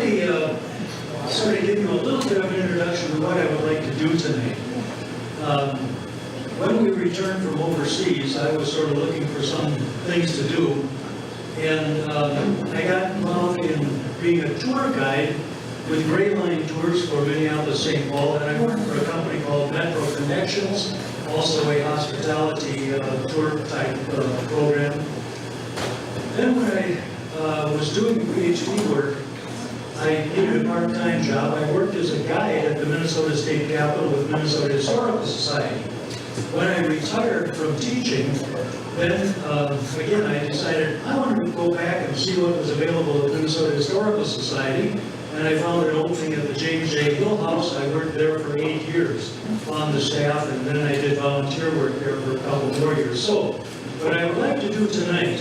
me sort of give you a little bit of an introduction to what I would like to do tonight. When we returned from overseas, I was sort of looking for some things to do, and I got involved in being a tour guide with Gray Line Tours for Minneapolis-St. Paul, and I worked for a company called Metro Connections, also a hospitality tour type program. Then when I was doing PhD work, I needed a part-time job. I worked as a guide at the Minnesota State Capitol with Minnesota Historical Society. When I retired from teaching, then again I decided I wanted to go back and see what was available at Minnesota Historical Society, and I found an opening at the James J. Hill House. I worked there for 8 years on the staff, and then I did volunteer work there for a couple more years. So what I would like to do tonight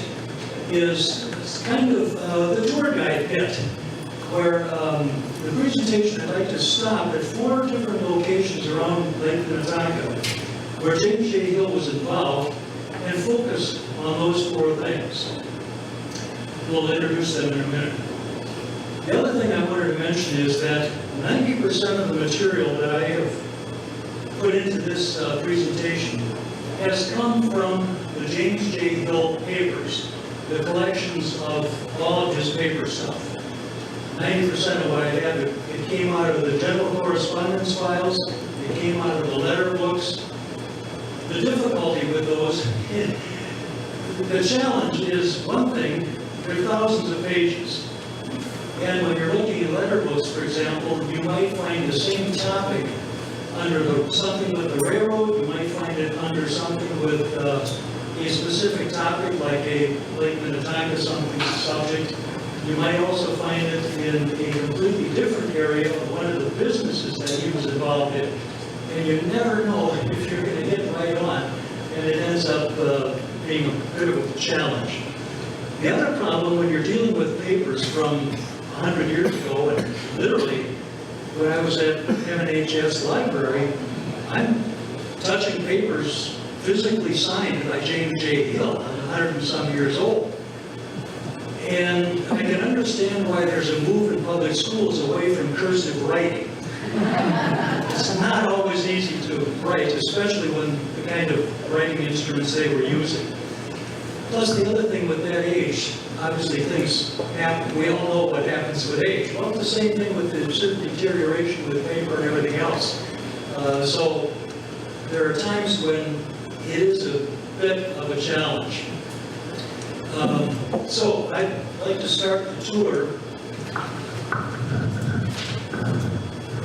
is kind of the tour guide bit, where the presentation I'd like to stop at 4 different locations around Lake Minnetonka where James J. Hill was involved and focus on those 4 things. We'll introduce them in a minute. The other thing I wanted to mention is that 90% of the material that I have put into this presentation has come from the James J. Hill papers, the collections of all of his paper stuff. 90% of what I have, it came out of the general correspondence files, it came out of the letter books. The difficulty with those, the challenge is one thing, there are thousands of pages. And when you're looking at letter books, for example, you might find the same topic under something with the railroad, you might find it under something with a specific topic like a Lake Minnetonka something subject. You might also find it in a completely different area of one of the businesses that he was involved in. And you never know if you're going to hit right on, and it ends up being a bit of a challenge. The other problem when you're dealing with papers from 100 years ago, and literally when I was at MNHS Library, I'm touching papers physically signed by James J. Hill, 100 and some years old. And I can understand why there's a move in public schools away from cursive writing. It's not always easy to write, especially when the kind of writing instruments they were using. Plus, the other thing with that age, obviously things happen. We all know what happens with age. Well, it's the same thing with the certain deterioration with paper and everything else. So there are times when it is a bit of a challenge. So I'd like to start the tour.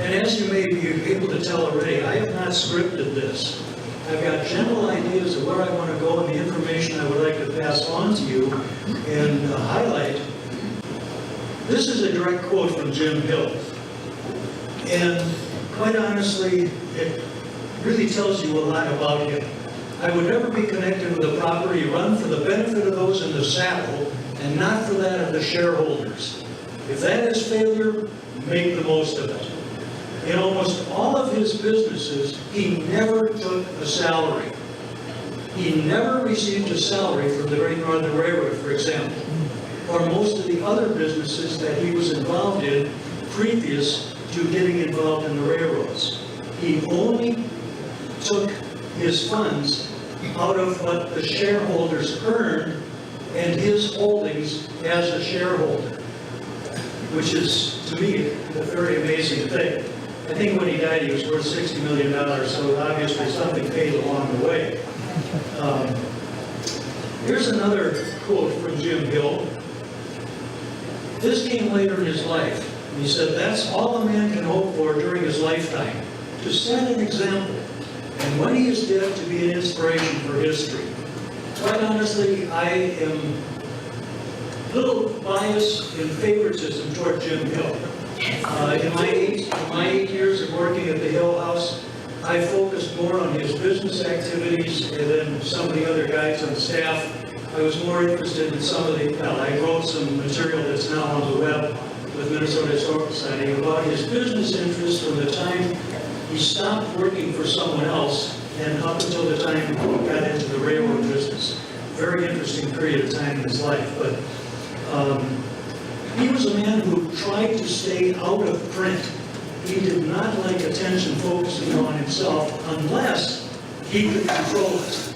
And as you may be able to tell already, I have not scripted this. I've got general ideas of where I want to go and the information I would like to pass on to you and highlight. This is a direct quote from Jim Hill. And quite honestly, it really tells you a lot about him. I would never be connected with a property run for the benefit of those in the saddle and not for that of the shareholders. If that is failure, make the most of it. In almost all of his businesses, he never took a salary. He never received a salary from the Great Northern Railroad, for example, or most of the other businesses that he was involved in previous to getting involved in the railroads. He only took his funds out of what the shareholders earned and his holdings as a shareholder, which is, to me, a very amazing thing. I think when he died, he was worth $60 million, so obviously something paid along the way. Here's another quote from Jim Hill. This came later in his life. He said, "That's all a man can hope for during his lifetime, to set an example, and when he is dead, to be an inspiration for history." Quite honestly, I am a little biased in favoritism toward Jim Hill. In my 8 years of working at the Hill House, I focused more on his business activities, and then some of the other guys on staff, I was more interested in some of the, I wrote some material that's now on the web with Minnesota Historical Society about his business interests from the time he stopped working for someone else and up until the time he got into the railroad business. Very interesting period of time in his life. But He was a man who tried to stay out of print. He did not like attention focusing on himself unless he could control it.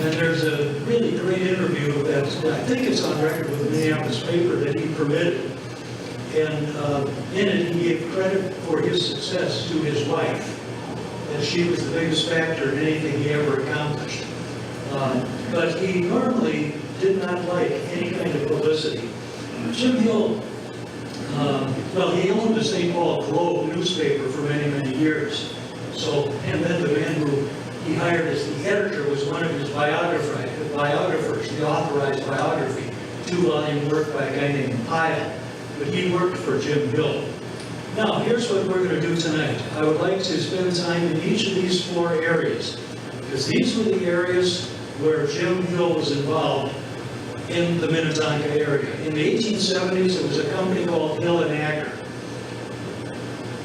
And there's a really great interview that I think it's on record with the Minneapolis paper that he permitted. And in it, he gave credit for his success to his wife, that she was the biggest factor in anything he ever accomplished. But he normally did not like any kind of publicity. Jim Hill, well, he owned the St. Paul Globe newspaper for many, many years. So, and then the man who he hired as the editor was one of his biographers, the authorized biography, 2-volume work by a guy named Pyle. But he worked for Jim Hill. Now, here's what we're going to do tonight. I would like to spend time in each of these 4 areas, because these were the areas where Jim Hill was involved in the Minnetonka area. In the 1870s, there was a company called Hill and Acker.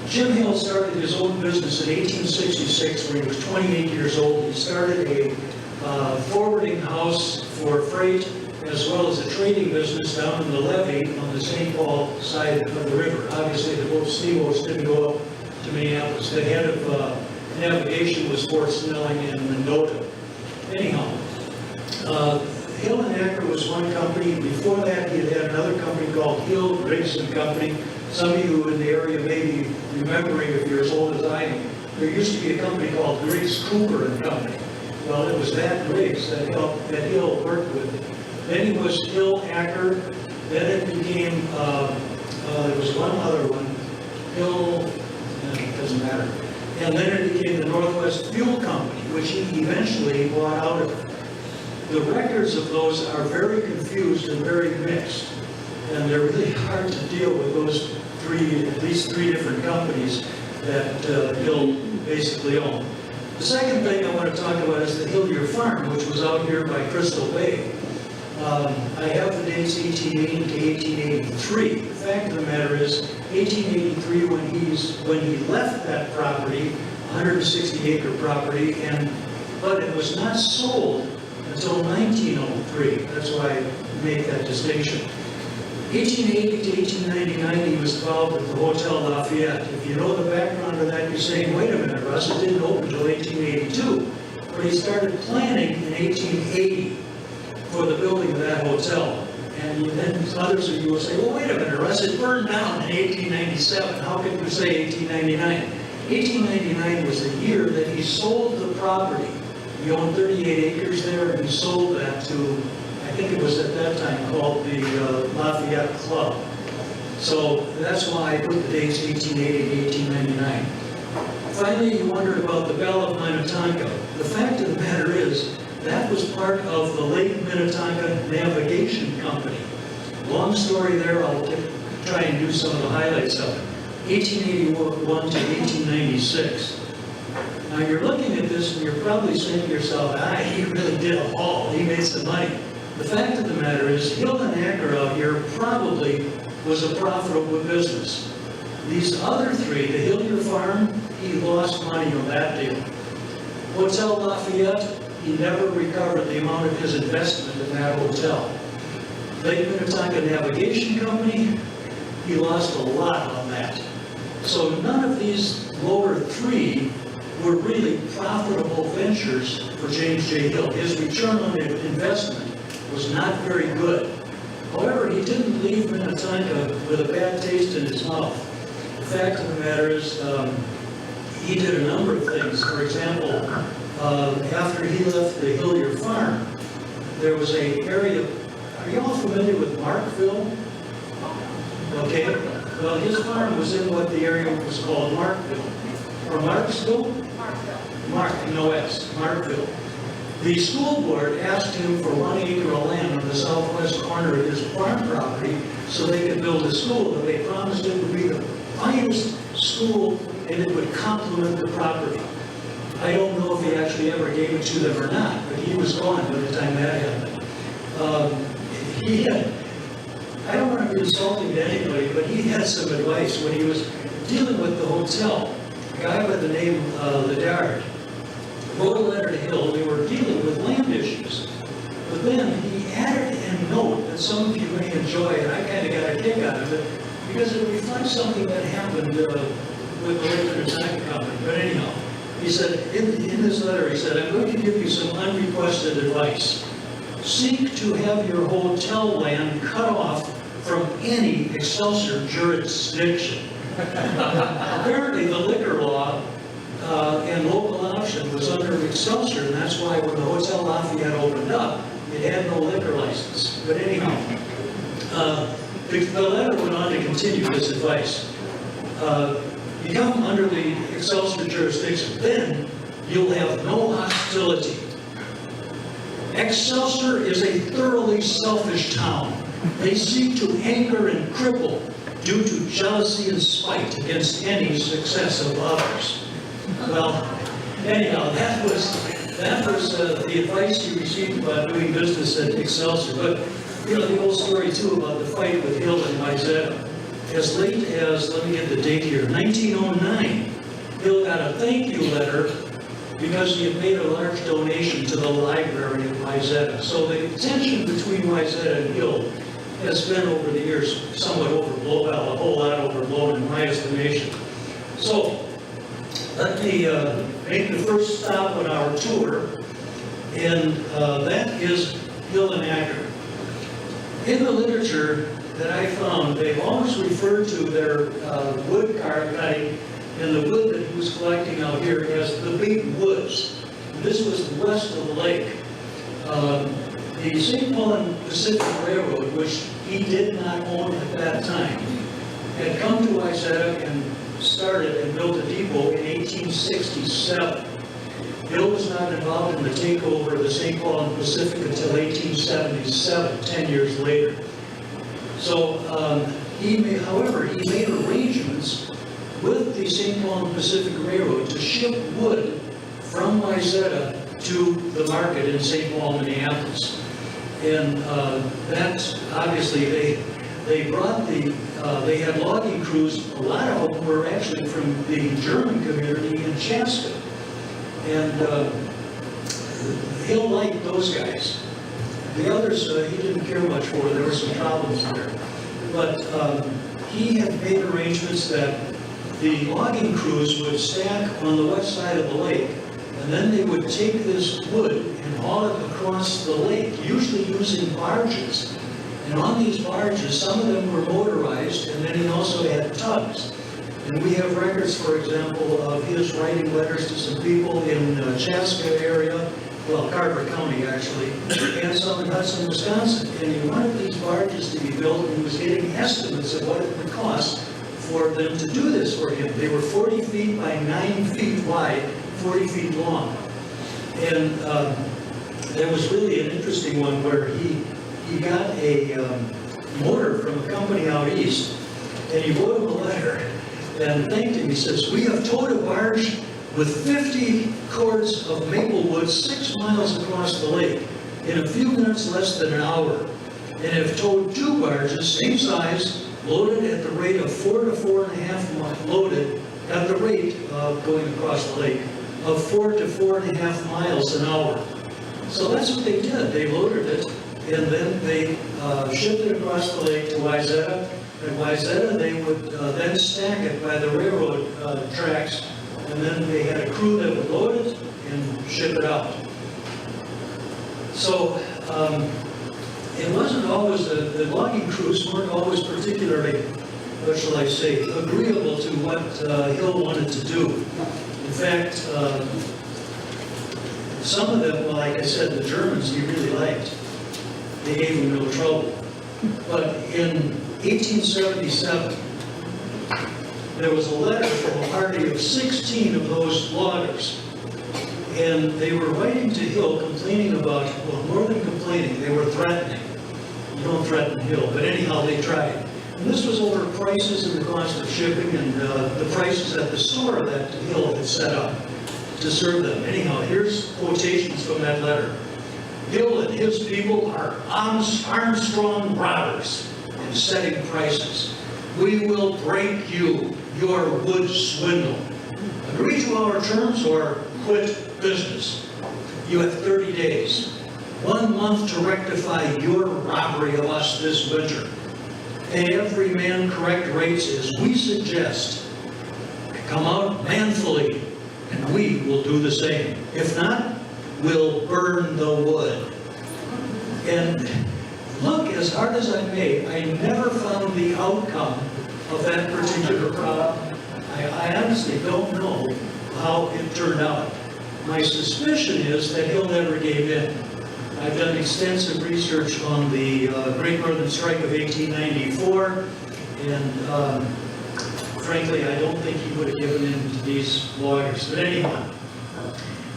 Jim Hill started his own business in 1866 when he was 28 years old. He started a forwarding house for freight as well as a trading business down in the levee on the St. Paul side of the river. Obviously, the boat steamboats didn't go up to Minneapolis. The head of navigation was Fort Snelling and Mendota. Anyhow, Hill and Acker was one company. Before that, he had another company called Hill, Briggs and Company. Some of you in the area may be remembering, if you're as old as I am, there used to be a company called Briggs, Cooper and Company. Well, it was that Briggs that Hill worked with. Then he was Hill Acker. Then it became, there was one other one, Hill, it doesn't matter. And then it became the Northwest Fuel Company, which he eventually bought out of. The records of those are very confused and very mixed. And they're really hard to deal with those at least three different companies that Hill basically owned. The second thing I want to talk about is the Hillier Farm, which was out here by Crystal Bay. I have the dates 1880 to 1883. The fact of the matter is, 1883 when he left that property, 160-acre property, but it was not sold until 1903. That's why I make that distinction. 1880 to 1899, he was involved with the Hotel Lafayette. If you know the background of that, you're saying, wait a minute, Russ, it didn't open until 1882. But he started planning in 1880 for the building of that hotel. And then others of you will say, well, wait a minute, Russ, it burned down in 1897. How can you say 1899? 1899 was the year that he sold the property. He owned 38 acres there, and he sold that to, I think it was at that time called the Lafayette Club. So that's why I put the dates 1880 to 1899. Finally, you wondered about the Belle of Minnetonka. The fact of the matter is, that was part of the Lake Minnetonka Navigation Company. Long story there, I'll try and do some of the highlights of it. 1881 to 1896. Now you're looking at this and you're probably saying to yourself, he really did a haul, he made some money. The fact of the matter is, Hill and Acker out here probably was a profitable business. These other three, the Hillier Farm, he lost money on that deal. Hotel Lafayette, he never recovered the amount of his investment in that hotel. Lake Minnetonka Navigation Company, he lost a lot on that. So none of these lower three were really profitable ventures for James J. Hill. His return on investment was not very good. However, he didn't leave Minnetonka with a bad taste in his mouth. The fact of the matter is, he did a number of things. For example, after he left the Hillier Farm, there was an area, are you all familiar with Markville? Okay, well his farm was in what the area was called Markville. Or Marksville? Markville. No S, Markville. The school board asked him for 1 acre of land on the southwest corner of his farm property so they could build a school, but they promised it would be the finest school and it would complement the property. I don't know if he actually ever gave it to them or not, but he was gone by the time that happened. I don't want to be insulting to anybody, but he had some advice when he was dealing with the hotel. A guy by the name Ledard wrote a letter to Hill. They were dealing with land issues. But then he added and note that some of you may enjoy, and I kind of got a kick out of it, because it reflects something that happened with the Lake Minnetonka Company. But anyhow, he said, in this letter, he said, I'm going to give you some unrequested advice. Seek to have your hotel land cut off from any Excelsior jurisdiction. Apparently, the liquor law and local option was under Excelsior, and that's why when the Hotel Lafayette opened up, it had no liquor license. But anyhow, the letter went on to continue this advice. You come under the Excelsior jurisdiction, then you'll have no hostility. Excelsior is a thoroughly selfish town. They seek to anger and cripple due to jealousy and spite against any success of others. Well, anyhow, that was the advice he received about doing business at Excelsior. But, you know, the old story, too, about the fight with Hill and Wayzata. As late as, let me get the date here, 1909, Hill got a thank you letter because he had made a large donation to the library of Wayzata. So the tension between Wayzata and Hill has been over the years somewhat overblown, well, a whole lot overblown in my estimation. So let me make the first stop on our tour, and that is Hill and Acker. In the literature that I found, they've always referred to their wood cutting and the wood that he was collecting out here as the Big Woods. This was west of the lake. The St. Paul and Pacific Railroad, which he did not own at that time, had come to Wayzata and started and built a depot in 1867. Bill was not involved in the takeover of the St. Paul and Pacific until 1877, 10 years later. So, however, he made arrangements with the St. Paul and Pacific Railroad to ship wood from Wayzata to the market in St. Paul, Minneapolis. And that's obviously, they brought they had logging crews. A lot of them were actually from the German community in Chaska. And Hill liked those guys. The others, he didn't care much for. There were some problems there. But he had made arrangements that the logging crews would stack on the west side of the lake, and then they would take this wood and haul it across the lake, usually using barges. And on these barges, some of them were motorized, and then he also had tugs. And we have records, for example, of his writing letters to some people in Chaska area, well, Carver County, actually, and some in Hudson, Wisconsin. And he wanted these barges to be built, and he was getting estimates of what it would cost for them to do this for him. They were 40 feet by 9 feet wide, 40 feet long. And there was really an interesting one where he got a motor from a company out east, and he wrote him a letter and thanked him. He says, "We have towed a barge with 50 cords of maple wood 6 miles across the lake in a few minutes less than an hour, and have towed 2 barges, same size, loaded at the rate of 4 to 4.5 miles, loaded at the rate of going across the lake of 4 to 4.5 miles an hour." So that's what they did. They loaded it, and then they shipped it across the lake to Wayzata. At Wayzata, they would then stack it by the railroad tracks, and then they had a crew that would load it and ship it out. So it wasn't always, the logging crews weren't always particularly, what shall I say, agreeable to what Hill wanted to do. In fact, some of them, like I said, the Germans he really liked. They gave him no trouble. But in 1877, there was a letter from a party of 16 of those loggers. And they were writing to Hill complaining about, well, more than complaining, they were threatening. You don't threaten Hill, but anyhow, they tried. And this was over prices and the cost of shipping and the prices at the store that Hill had set up to serve them. Anyhow, here's quotations from that letter. "Hill and his people are Armstrong robbers in setting prices. We will break you, your wood swindle. Agree to our terms or quit business. You have 30 days, 1 month to rectify your robbery robbery of us this winter. Pay every man correct rates as we suggest. Come out manfully, and we will do the same. If not, we'll burn the wood. And look, as hard as I may, I never found the outcome of that particular problem. I honestly don't know how it turned out. My suspicion is that Hill never gave in. I've done extensive research on the Great Northern Strike of 1894, and frankly, I don't think he would have given in to these lawyers. But anyway,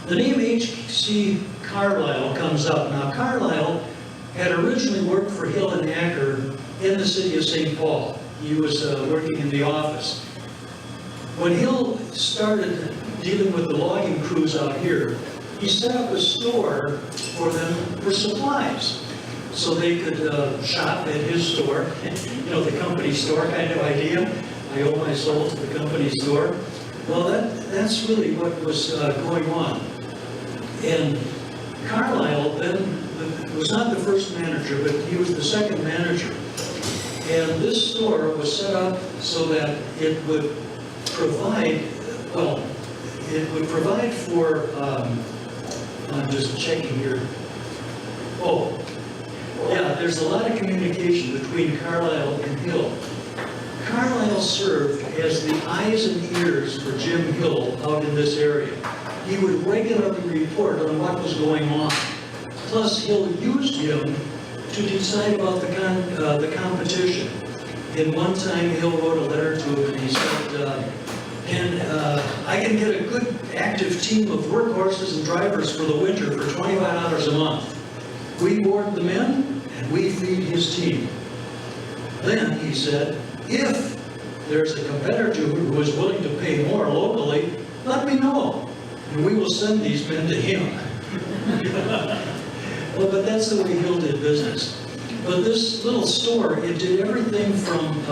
the name H.C. Carlisle comes up. Now, Carlisle had originally worked for Hill and Acker in the city of St. Paul. He was working in the office. When Hill started dealing with the logging crews out here, he set up a store for them for supplies. So they could shop at his store, you know, the company store kind of idea. I owe my soul to the company store. Well, that's really what was going on. And Carlisle then was not the first manager, but he was the second manager. And this store was set up so that it would provide, well, it would provide for, I'm just checking here. Oh, yeah, there's a lot of communication between Carlisle and Hill. Carlisle served as the eyes and ears for Jim Hill out in this area. He would regularly report on what was going on. Plus, Hill used him to decide about the competition. In one time, Hill wrote a letter to him and he said, I can get a good active team of workhorses and drivers for the winter for $25 a month. We board the men and we feed his team. Then, he said, if there's a competitor who is willing to pay more locally, let me know, and we will send these men to him. Well, but that's the way Hill did business. But this little store, it did everything from,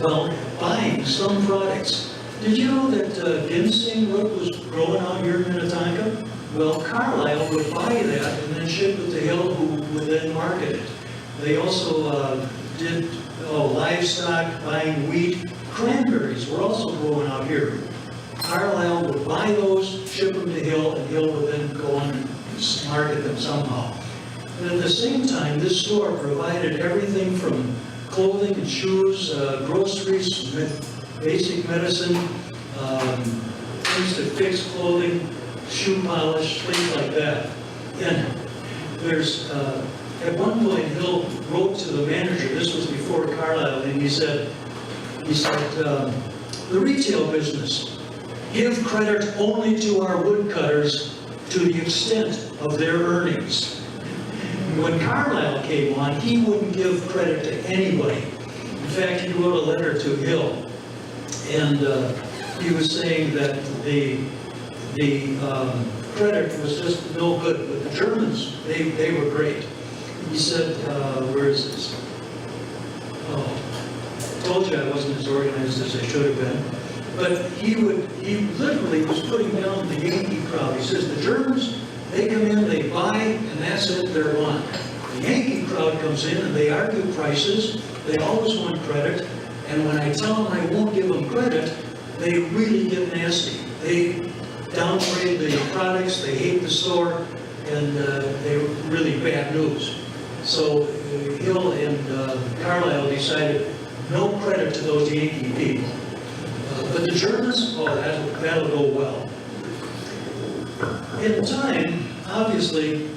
well, buying some products. Did you know that ginseng root was growing out here in Minnetonka? Well, Carlisle would buy that and then ship it to Hill, who would then market it. They also did livestock, buying wheat. Cranberries were also growing out here. Carlisle would buy those, ship them to Hill, and Hill would then go on and market them somehow. And at the same time, this store provided everything from clothing and shoes, groceries, basic medicine, things to fix clothing, shoe polish, things like that. And there's, at one point, Hill wrote to the manager, this was before Carlisle, and he said, the retail business, give credit only to our woodcutters to the extent of their earnings. When Carlisle came on, he wouldn't give credit to anybody. In fact, he wrote a letter to Hill, and he was saying that the credit was just no good. But the Germans, they were great. He said, where is this? Oh, I told you I wasn't as organized as I should have been. But he literally was putting down the Yankee crowd. He says, the Germans, they come in, they buy, and that's it, they're on. The Yankee crowd comes in and they argue prices, they always want credit, and when I tell them I won't give them credit, they really get nasty. They downgrade the products, they hate the store, and they're really bad news. So Hill and Carlisle decided no credit to those Yankee people. But the Germans, oh, that'll go well. In time, obviously,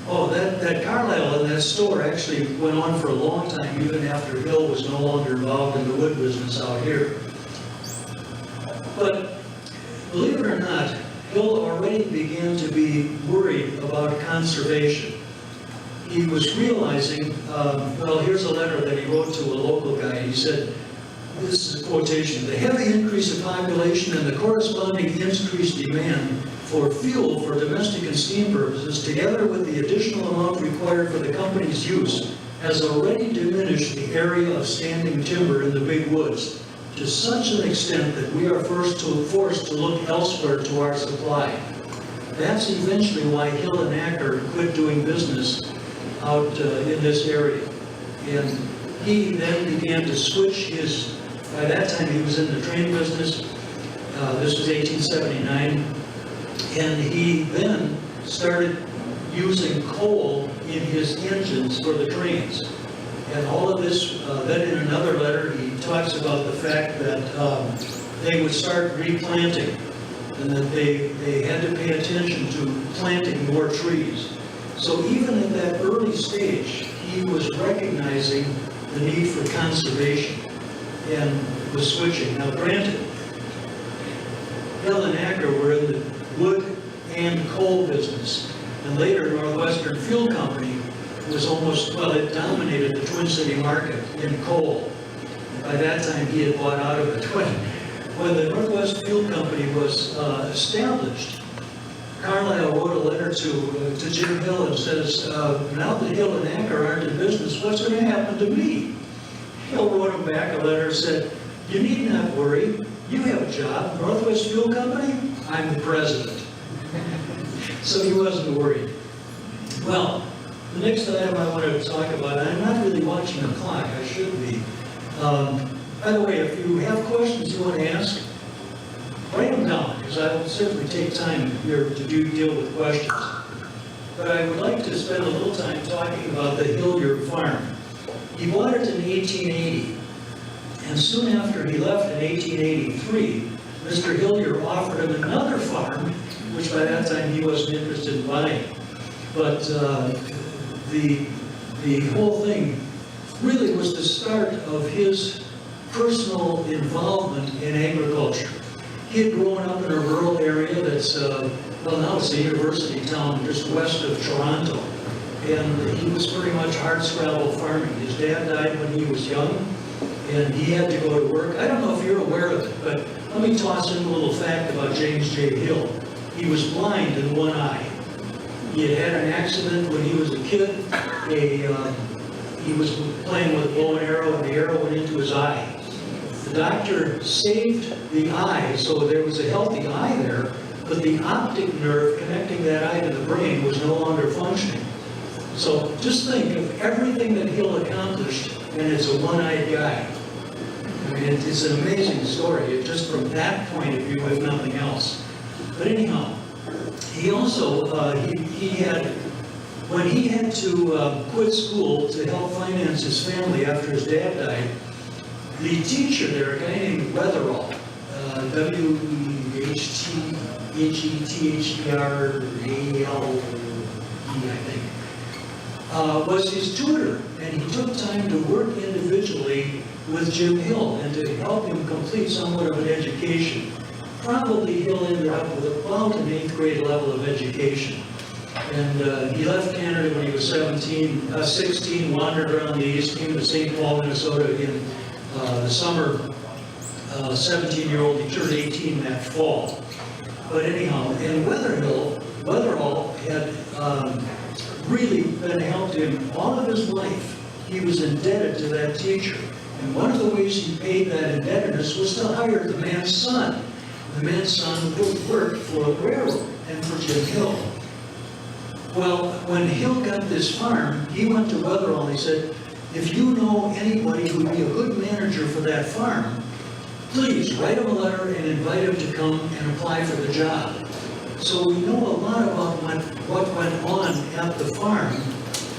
that Carlisle and that store actually went on for a long time, even after Hill was no longer involved in the wood business out here. But believe it or not, Hill already began to be worried about conservation. He was realizing, well, here's a letter that he wrote to a local guy. He said, this is a quotation, the heavy increase of population and the corresponding increased demand for fuel for domestic and steam purposes, together with the additional amount required for the company's use, has already diminished the area of standing timber in the big woods to such an extent that we are forced to look elsewhere to our supply. That's eventually why Hill and Acker quit doing business out in this area. And he then began to switch his, by that time he was in the train business. This was 1879. And he then started using coal in his engines for the trains. And all of this, then in another letter, he talks about the fact that they would start replanting and that they had to pay attention to planting more trees. So even at that early stage, he was recognizing the need for conservation and was switching. Now granted, Belle and Acker were in the wood and coal business, and later Northwestern Fuel Company was almost, well, it dominated the Twin City market in coal. By that time, he had bought out of it. When the Northwest Fuel Company was established, Carlisle wrote a letter to Jim Hill and says, now that Hill and Acker aren't in business, what's going to happen to me? Hill wrote him back a letter and said, you need not worry. You have a job. Northwest Fuel Company, I'm the president. So he wasn't worried. Well, the next item I want to talk about, and I'm not really watching the clock, I should be. By the way, if you have questions you want to ask, write them down, because I will certainly take time here to deal with questions. But I would like to spend a little time talking about the Hilliard farm. He bought it in 1880, and soon after he left in 1883, Mr. Hilliard offered him another farm, which by that time he wasn't interested in buying. But the whole thing really was the start of his personal involvement in agriculture. He had grown up in a rural area that's, well, now it's a university town just west of Toronto. And he was pretty much hardscrabble farming. His dad died when he was young, and he had to go to work. I don't know if you're aware of it, but let me toss in a little fact about James J. Hill. He was blind in one eye. He had had an accident when he was a kid. He was playing with a bow and arrow, and the arrow went into his eye. The doctor saved the eye, so there was a healthy eye there, but the optic nerve connecting that eye to the brain was no longer functioning. So just think of everything that Hill accomplished, and it's a one-eyed guy. I mean, it's an amazing story, just from that point of view, if nothing else. But anyhow, he also, when he had to quit school to help finance his family after his dad died, the teacher there, a guy named Wetherall, W-E-H-T-H-E-R-A-L-E, I think, was his tutor, and he took time to work individually with Jim Hill and to help him complete somewhat of an education. Probably Hill ended up with about an 8th grade level of education. And he left Canada when he was 16, wandered around the East, came to St. Paul, Minnesota in the summer. 17-year-old, he turned 18 that fall. But anyhow, and Wetherall had really been helped him all of his life. He was indebted to that teacher. And one of the ways he paid that indebtedness was to hire the man's son. The man's son worked for a railroad and for Jim Hill. Well, when Hill got this farm, he went to Wetherall and he said, if you know anybody who would be a good manager for that farm, please write him a letter and invite him to come and apply for the job. So we know a lot about what went on at the farm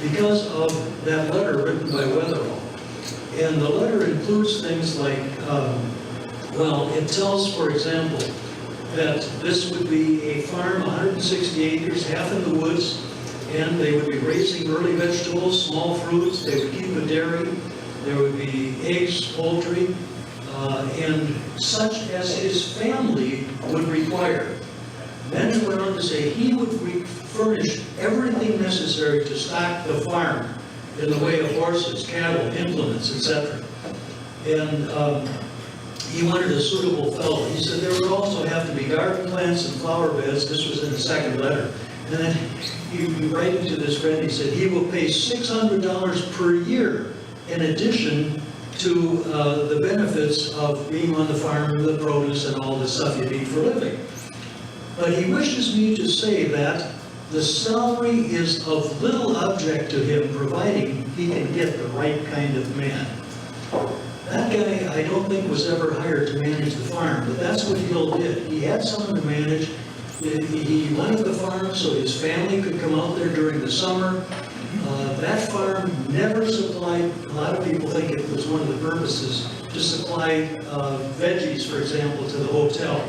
because of that letter written by Wetherall. And the letter includes things like, well, it tells, for example, that this would be a farm, 160 acres, half in the woods, and they would be raising early vegetables, small fruits, they would keep a dairy, there would be eggs, poultry, and such as his family would require. Then it went on to say he would furnish everything necessary to stock the farm in the way of horses, cattle, implements, etc. And he wanted a suitable fellow. He said there would also have to be garden plants and flower beds. This was in the second letter. And then he right into this friend, he said he will pay $600 per year in addition to the benefits of being on the farm, the produce, and all the stuff you need for living. But he wishes me to say that The salary is of little object to him, providing he can get the right kind of man. That guy, I don't think, was ever hired to manage the farm, but that's what Hill did. He had someone to manage. He wanted the farm so his family could come out there during the summer. That farm never supplied, a lot of people think it was one of the purposes, to supply veggies, for example, to the hotel.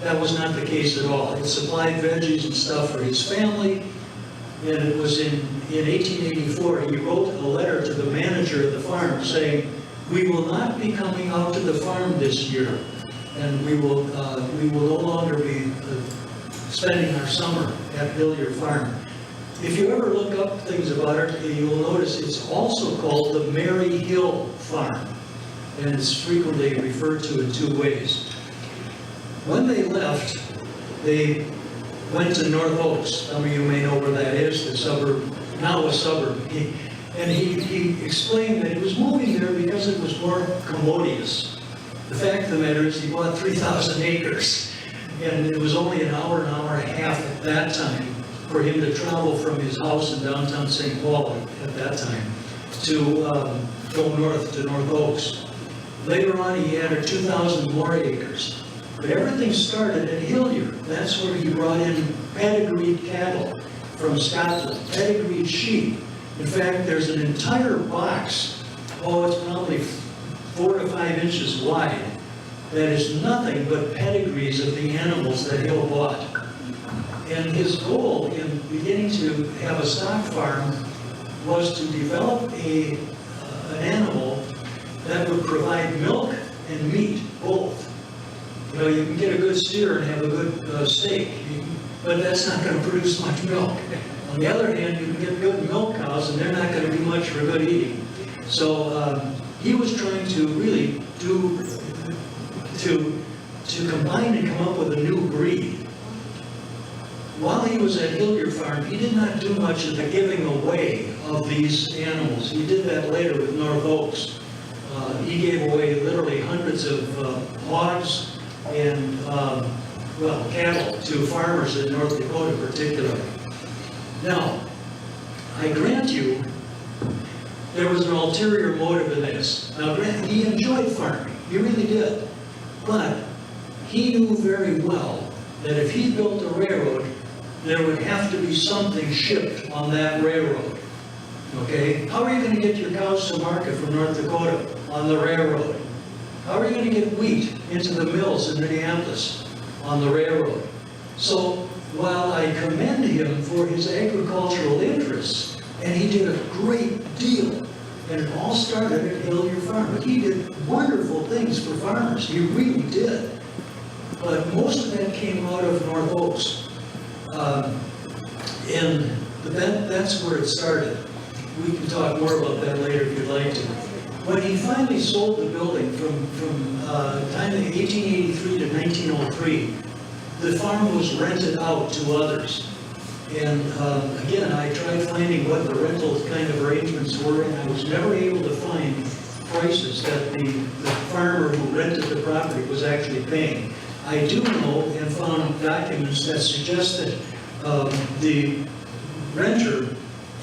That was not the case at all. It supplied veggies and stuff for his family, and it was in 1884, he wrote a letter to the manager of the farm saying, "We will not be coming out to the farm this year, and we will no longer be spending our summer at Hillier Farm." If you ever look up things about it, you'll notice it's also called the Mary Hill Farm, and it's frequently referred to in two ways. When they left, they went to North Oaks. Some of you may know where that is, the suburb, now a suburb. And he explained that he was moving there because it was more commodious. The fact of the matter is he bought 3,000 acres, and it was only an hour and a half at that time for him to travel from his house in downtown St. Paul at that time to go north to North Oaks. Later on, he added 2,000 more acres. But everything started at Hillier. That's where he brought in pedigreed cattle from Scotland, pedigreed sheep. In fact, there's an entire box, it's probably 4 to 5 inches wide, that is nothing but pedigrees of the animals that Hill bought. And his goal in beginning to have a stock farm was to develop an animal that would provide milk and meat, both. You know, you can get a good steer and have a good steak, but that's not going to produce much milk. On the other hand, you can get good milk cows, and they're not going to do much for good eating. So he was trying to really to combine and come up with a new breed. While he was at Hillier Farm, he did not do much of the giving away of these animals. He did that later with North Oaks. He gave away literally hundreds of hogs and cattle to farmers in North Dakota particularly. Now, I grant you, there was an ulterior motive in this. Now, he enjoyed farming, he really did, but he knew very well that if he built a railroad, there would have to be something shipped on that railroad. Okay? How are you going to get your cows to market from North Dakota? On the railroad. How are you going to get wheat into the mills in Minneapolis? On the railroad. So while I commend him for his agricultural interests, and he did a great deal, and it all started at Hillier Farm, but he did wonderful things for farmers, he really did. But most of that came out of North Oaks. And that's where it started. We can talk more about that later if you'd like to. When he finally sold the building from time of 1883 to 1903, the farm was rented out to others. And again, I tried finding what the rental kind of arrangements were, and I was never able to find prices that the farmer who rented the property was actually paying. I do know and found documents that suggest that the renter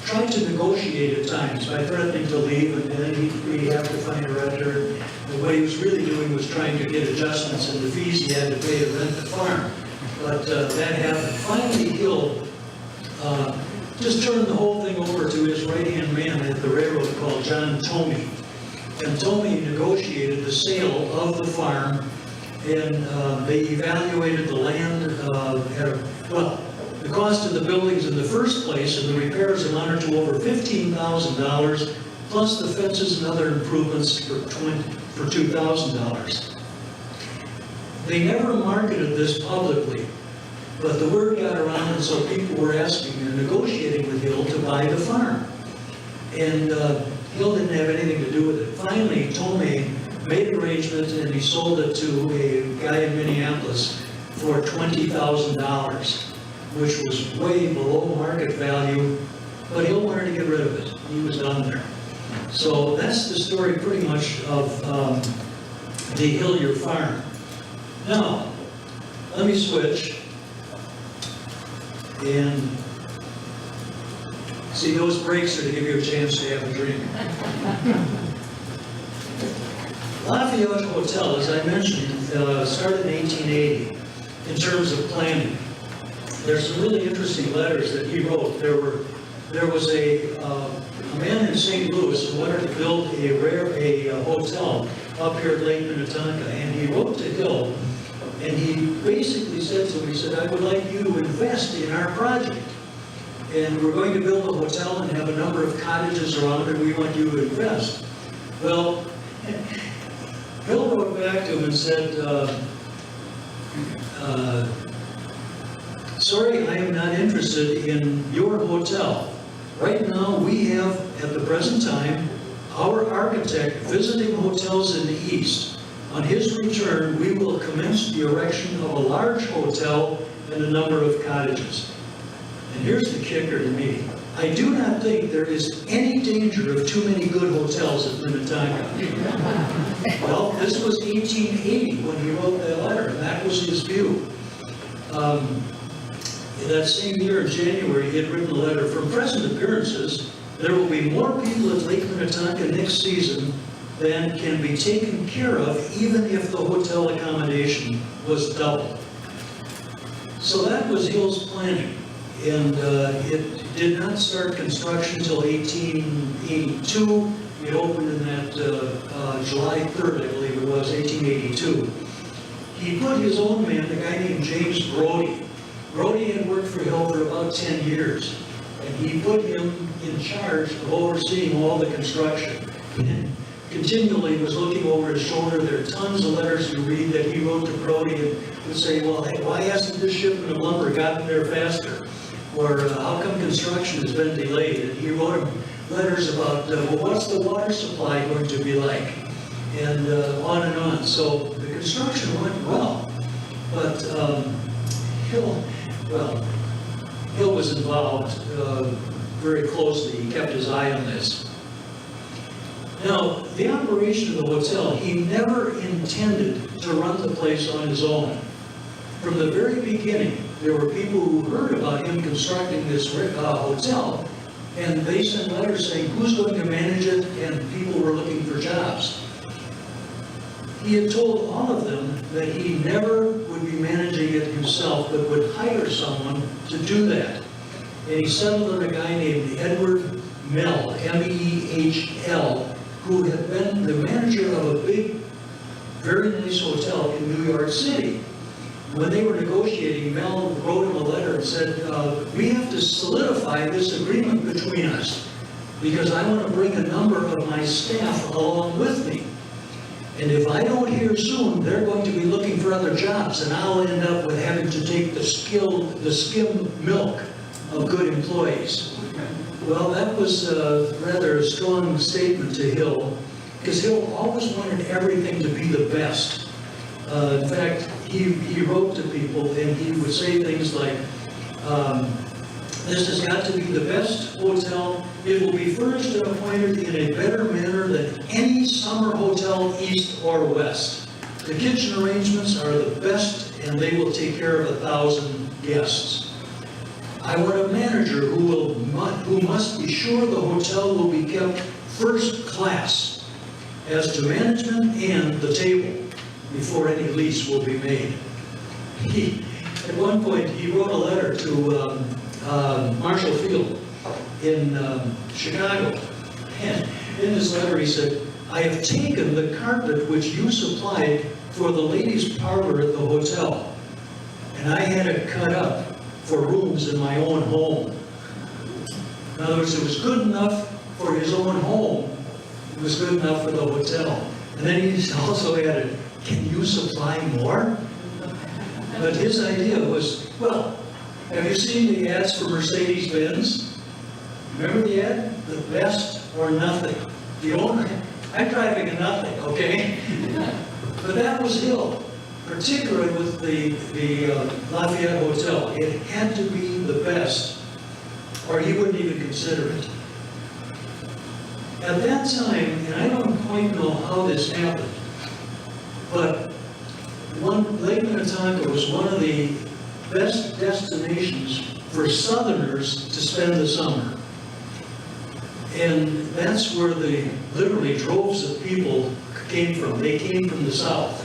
tried to negotiate at times by threatening to leave, and then he'd have to find a renter. And what he was really doing was trying to get adjustments in the fees he had to pay to rent the farm. But that happened. Finally, Hill just turned the whole thing over to his right-hand man at the railroad called John Tomey. And Tomey negotiated the sale of the farm, and they evaluated the land the cost of the buildings in the first place and the repairs amounted to over $15,000, plus the fences and other improvements for $2,000. They never marketed this publicly, but the word got around, and so people were asking and negotiating with Hill to buy the farm. And Hill didn't have anything to do with it. Finally, Tomey made arrangements, and he sold it to a guy in Minneapolis for $20,000. Which was way below market value, but Hill wanted to get rid of it. He was done there. So that's the story pretty much of the Hillier Farm. Now, let me switch and See, those breaks are to give you a chance to have a drink. Lafayette Hotel, as I mentioned, started in 1880 in terms of planning. There's some really interesting letters that he wrote. There was a man in St. Louis who wanted to build a hotel up here at Lake Minnetonka, and he wrote to Hill, and he basically said to him, he said, I would like you to invest in our project. And we're going to build a hotel and have a number of cottages around it, and we want you to invest. Well, Bill wrote back to him and said, sorry, I am not interested in your hotel. Right now, we have, at the present time, our architect visiting hotels in the East. On his return, we will commence the erection of a large hotel and a number of cottages. And here's the kicker to me. I do not think there is any danger of too many good hotels at Minnetonka. Well, this was 1880 when he wrote that letter, and that was his view. That same year in January, he had written a letter, from present appearances, there will be more people at Lake Minnetonka next season than can be taken care of, even if the hotel accommodation was doubled. So that was Hill's planning. And it did not start construction until 1882. It opened in that July 3rd, I believe it was, 1882. He put his own man, a guy named James Brody. Brody had worked for Hill for about 10 years, and he put him in charge of overseeing all the construction. And continually was looking over his shoulder. There are tons of letters you read that he wrote to Brody and would say, well, hey, why hasn't this shipment of lumber gotten there faster? Or how come construction has been delayed? And he wrote him letters about, well, what's the water supply going to be like? And on and on. So the construction went well, but Hill was involved very closely. He kept his eye on this. Now, the operation of the hotel, he never intended to run the place on his own. From the very beginning, there were people who heard about him constructing this hotel, and they sent letters saying who's going to manage it, and people were looking for jobs. He had told all of them that he never would be managing it himself, but would hire someone to do that. And he settled on a guy named Edward Mell, M-E-H-L, who had been the manager of a big, very nice hotel in New York City. When they were negotiating, Mel wrote him a letter and said, we have to solidify this agreement between us because I want to bring a number of my staff along with me. And if I don't hear soon, they're going to be looking for other jobs, and I'll end up with having to take the skim milk of good employees. Well, that was rather a strong statement to Hill, because Hill always wanted everything to be the best. In fact, he wrote to people, and he would say things like, this has got to be the best hotel. It will be furnished and appointed in a better manner than any summer hotel east or west. The kitchen arrangements are the best, and they will take care of 1,000 guests. I want a manager who must be sure the hotel will be kept first class as to management and the table before any lease will be made. At one point, he wrote a letter to Marshall Field in Chicago. And in this letter he said, I have taken the carpet which you supplied for the ladies' parlor at the hotel, and I had it cut up for rooms in my own home. In other words, it was good enough for his own home. It was good enough for the hotel. And then he also added, can you supply more? But his idea was, well, have you seen the ads for Mercedes-Benz? Remember the ad? The best or nothing. I'm driving a nothing, okay? But that was Hill, particularly with the Lafayette Hotel. It had to be the best, or he wouldn't even consider it. At that time, and I don't quite know how this happened, but Lake Minnetonka was one of the best destinations for Southerners to spend the summer. And that's where the literally droves of people came from. They came from the south.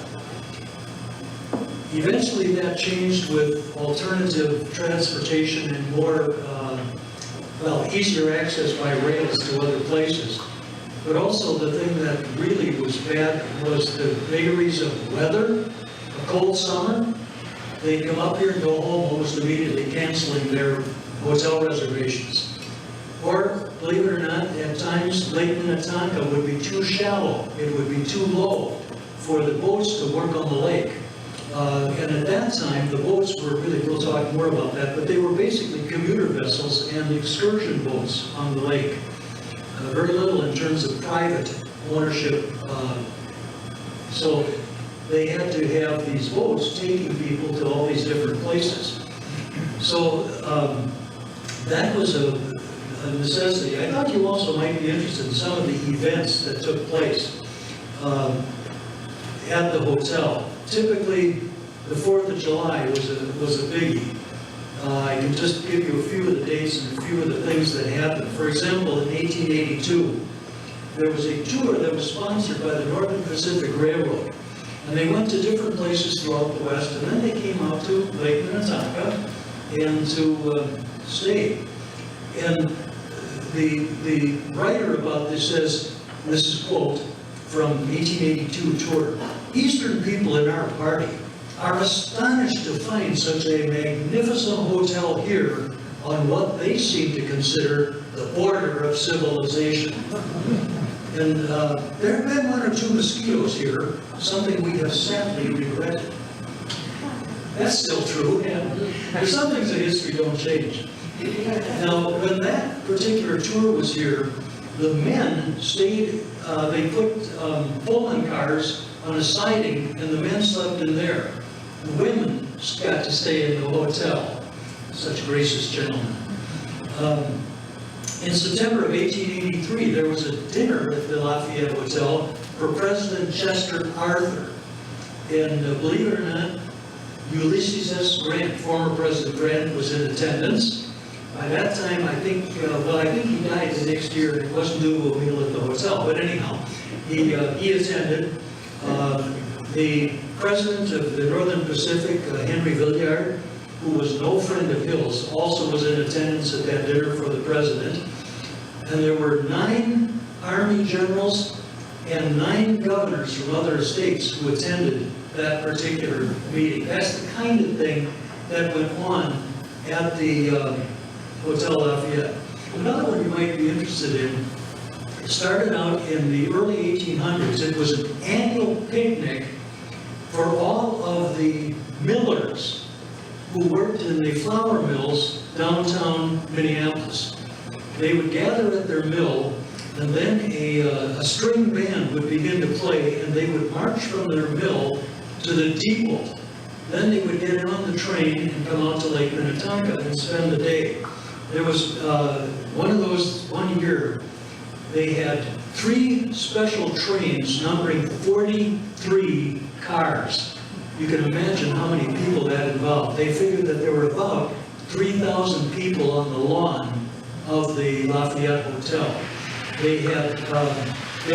Eventually that changed with alternative transportation and more, easier access by rails to other places. But also the thing that really was bad was the vagaries of weather. A cold summer, they'd come up here and go home almost immediately, canceling their hotel reservations. Or, believe it or not, at times Lake Minnetonka would be too shallow. It would be too low for the boats to work on the lake. And at that time, the boats were really, we'll talk more about that, but they were basically commuter vessels and excursion boats on the lake. Very little in terms of private ownership. So they had to have these boats taking people to all these different places. So that was a necessity. I thought you also might be interested in some of the events that took place at the hotel. Typically, the 4th of July was a biggie. I can just give you a few of the dates and a few of the things that happened. For example, in 1882, there was a tour that was sponsored by the Northern Pacific Railroad. And they went to different places throughout the West, and then they came out to Lake Minnetonka and to stay. And the writer about this says, this is a quote from 1882 tour, "Eastern people in our party are astonished to find such a magnificent hotel here on what they seem to consider the border of civilization. And there have been 1 or 2 mosquitoes here, something we have sadly regretted." That's still true. There's some things in history don't change. Now, when that particular tour was here, the men stayed, they put Pullman cars on a siding, and the men slept in there. The women got to stay in the hotel. Such gracious gentlemen. In September of 1883, there was a dinner at the Lafayette Hotel for President Chester Arthur. And believe it or not, Ulysses S. Grant, former President Grant, was in attendance. By that time, I think he died the next year, and it wasn't due to a meal at the hotel. But anyhow, he attended. The president of the Northern Pacific, Henry Villiard, who was no friend of Hill's, also was in attendance at that dinner for the president. And there were 9 Army generals and 9 governors from other states who attended that particular meeting. That's the kind of thing that went on at the Hotel Lafayette. Another one you might be interested in, it started out in the early 1800s. It was an annual picnic for all of the millers who worked in the flour mills downtown Minneapolis. They would gather at their mill, and then a string band would begin to play, and they would march from their mill to the depot. Then they would get on the train and come out to Lake Minnetonka and spend the day. There was one year, they had 3 special trains numbering 43 cars. You can imagine how many people that involved. They figured that there were about 3,000 people on the lawn of the Lafayette Hotel. They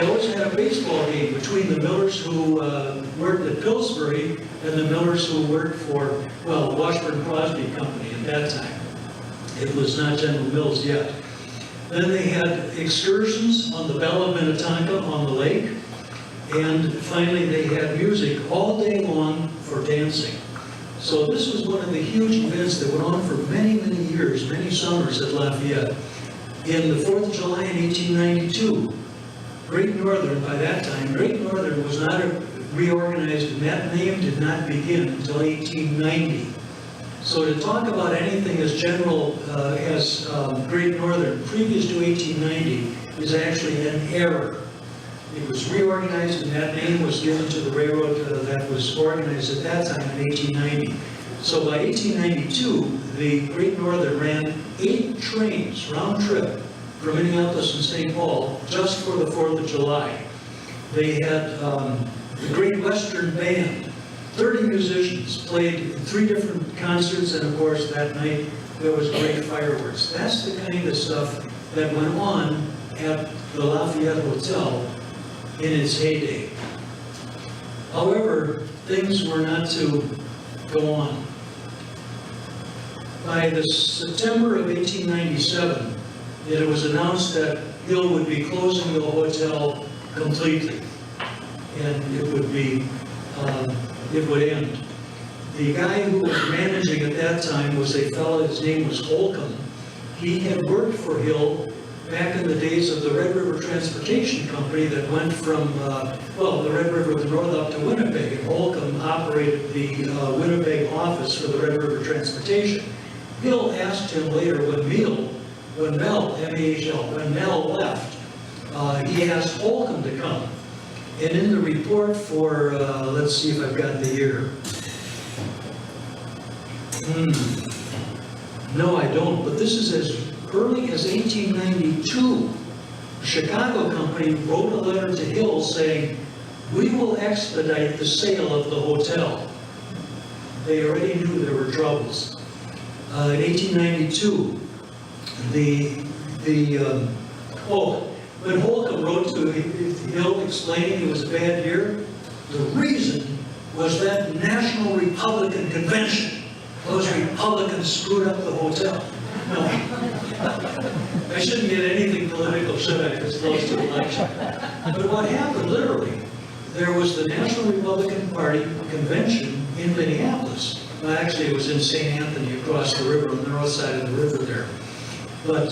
always had a baseball game between the millers who worked at Pillsbury and the millers who worked for, Washburn Crosby Company at that time. It was not General Mills yet. Then they had excursions on the Belle of Minnetonka on the lake. And finally, they had music all day long for dancing. So this was one of the huge events that went on for many, many years, many summers at Lafayette. In the 4th of July in 1892, Great Northern, by that time, Great Northern was not reorganized, and that name did not begin until 1890. So to talk about anything as general as Great Northern previous to 1890 is actually an error. It was reorganized, and that name was given to the railroad that was organized at that time in 1890. So by 1892, the Great Northern ran 8 trains round trip from Minneapolis and St. Paul just for the 4th of July. They had the Great Western Band, 30 musicians, played 3 different concerts, and of course that night there was great fireworks. That's the kind of stuff that went on at the Lafayette Hotel in its heyday. However, things were not to go on. By the September of 1897, it was announced that Hill would be closing the hotel completely, and it would end. The guy who was managing at that time was a fellow, his name was Holcomb. He had worked for Hill back in the days of the Red River Transportation Company that went from, the Red River of the North up to Winnipeg, and Holcomb operated the Winnipeg office for the Red River Transportation. Hill asked him later when Mel, M-A-H-L, when Mel left, he asked Holcomb to come. And in the report for, let's see if I've got the year. No, I don't, but this is as early as 1892. The Chicago company wrote a letter to Hill saying, "We will expedite the sale of the hotel." They already knew there were troubles. In 1892, when Holcomb wrote to Hill explaining it was a bad year, the reason was that National Republican Convention. Those Republicans screwed up the hotel. No, I shouldn't get anything political, should I? It's close to election. But what happened, literally, there was the National Republican Party convention in Minneapolis. Well, actually, it was in St. Anthony across the river, on the north side of the river there. But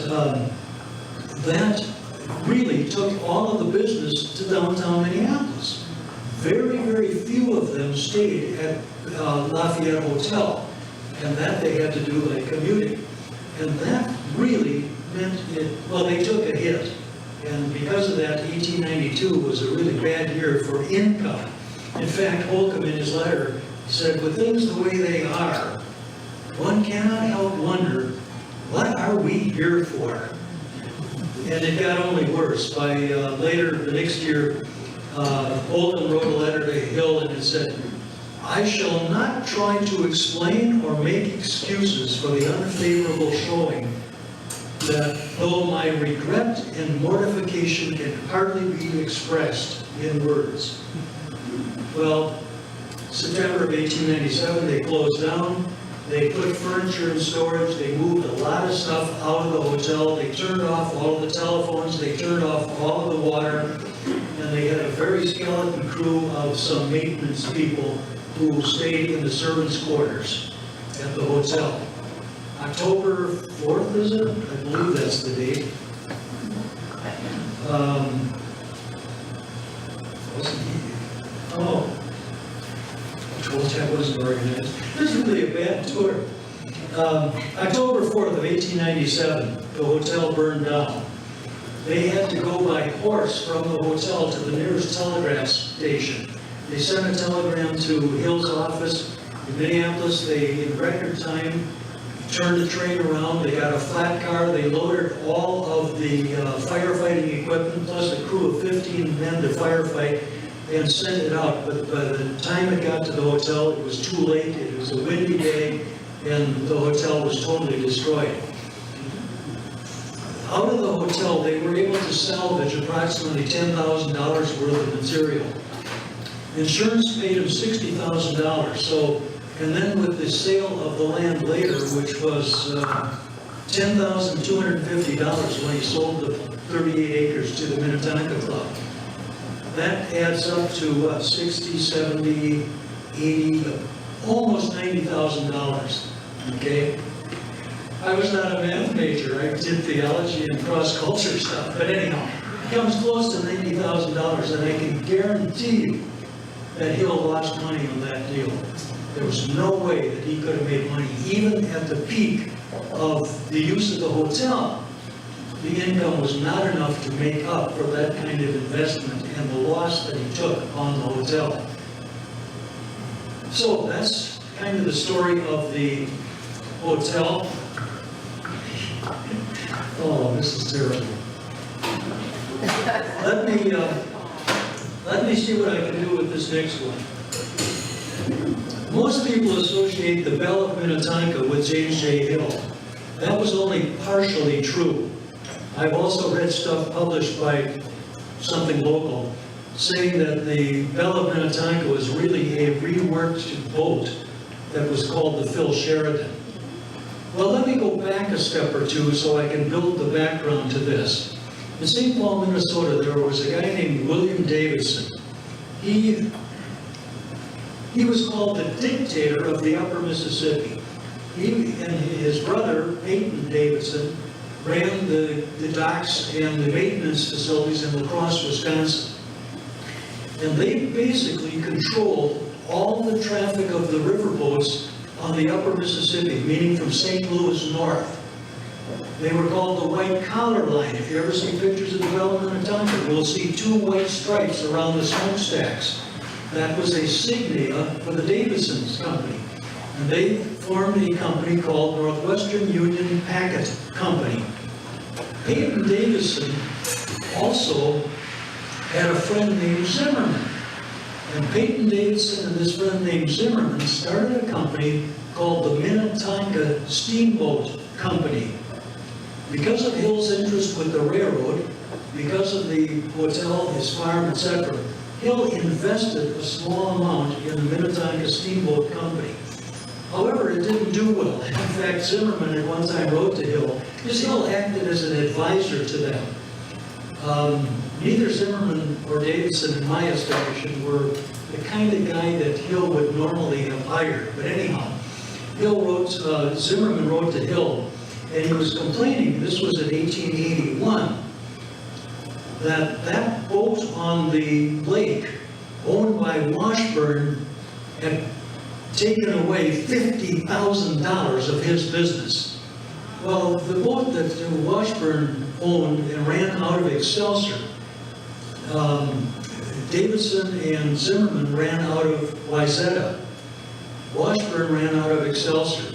that really took all of the business to downtown Minneapolis. Very, very few of them stayed at Lafayette Hotel, and that they had to do by commuting. And that really meant they took a hit. And because of that, 1892 was a really bad year for income. In fact, Holcomb in his letter said, with things the way they are, one cannot help wonder, what are we here for? And it got only worse. By later, the next year, Holcomb wrote a letter to Hill and it said, "I shall not try to explain or make excuses for the unfavorable showing that though my regret and mortification can hardly be expressed in words." Well, September of 1897, they closed down. They put furniture in storage. They moved a lot of stuff out of the hotel. They turned off all of the telephones. They turned off all of the water. And they had a very skeleton crew of some maintenance people who stayed in the servants' quarters at the hotel. October 4th, is it? I believe that's the date. That wasn't organized. This is really a bad tour. October 4th of 1897, the hotel burned down. They had to go by horse from the hotel to the nearest telegraph station. They sent a telegram to Hill's office in Minneapolis. They, in record time, turned the train around. They got a flat car. They loaded all of the firefighting equipment, plus a crew of 15 men to firefight, and sent it out. But by the time it got to the hotel, it was too late. It was a windy day, and the hotel was totally destroyed. Out of the hotel, they were able to salvage approximately $10,000 worth of material. Insurance paid them $60,000. So, and then with the sale of the land later, which was $10,250 when he sold the 38 acres to the Minnetonka Club. That adds up to what, 60, 70, 80, almost $90,000, okay? I was not a math major. I did theology and cross-culture stuff, but anyhow, it comes close to $90,000, and I can guarantee you that Hill lost money on that deal. There was no way that he could have made money, even at the peak of the use of the hotel. The income was not enough to make up for that kind of investment and the loss that he took on the hotel. So that's kind of the story of the hotel. Oh, this is terrible. Let me see what I can do with this next one. Most people associate the Belle of Minnetonka with James J. Hill. That was only partially true. I've also read stuff published by something local saying that the Belle of Minnetonka was really a reworked boat that was called the Phil Sheridan. Well, let me go back a step or two so I can build the background to this. In St. Paul, Minnesota, there was a guy named William Davidson. He was called the dictator of the upper Mississippi. He and his brother, Peyton Davidson, ran the docks and the maintenance facilities in La Crosse, Wisconsin. And they basically controlled all the traffic of the riverboats on the upper Mississippi, meaning from St. Louis north. They were called the White Collar Line. If you ever see pictures of the Belle of Minnetonka, you'll see two white stripes around the smokestacks. That was a signia for the Davidson's company. And they formed a company called Northwestern Union Packet Company. Peyton Davidson also had a friend named Zimmerman. And Peyton Davidson and this friend named Zimmerman started a company called the Minnetonka Steamboat Company. Because of Hill's interest with the railroad, because of the hotel, his farm, etc., Hill invested a small amount in the Minnetonka Steamboat Company. However, it didn't do well. In fact, Zimmerman at one time wrote to Hill, because Hill acted as an advisor to them. Neither Zimmerman or Davidson, in my estimation, were the kind of guy that Hill would normally have hired. But anyhow, Zimmerman wrote to Hill, and he was complaining, this was in 1881, that boat on the lake, owned by Washburn, had taken away $50,000 of his business. Well, the boat that Washburn owned and ran out of Excelsior, Davidson and Zimmerman ran out of Wayzata. Washburn ran out of Excelsior.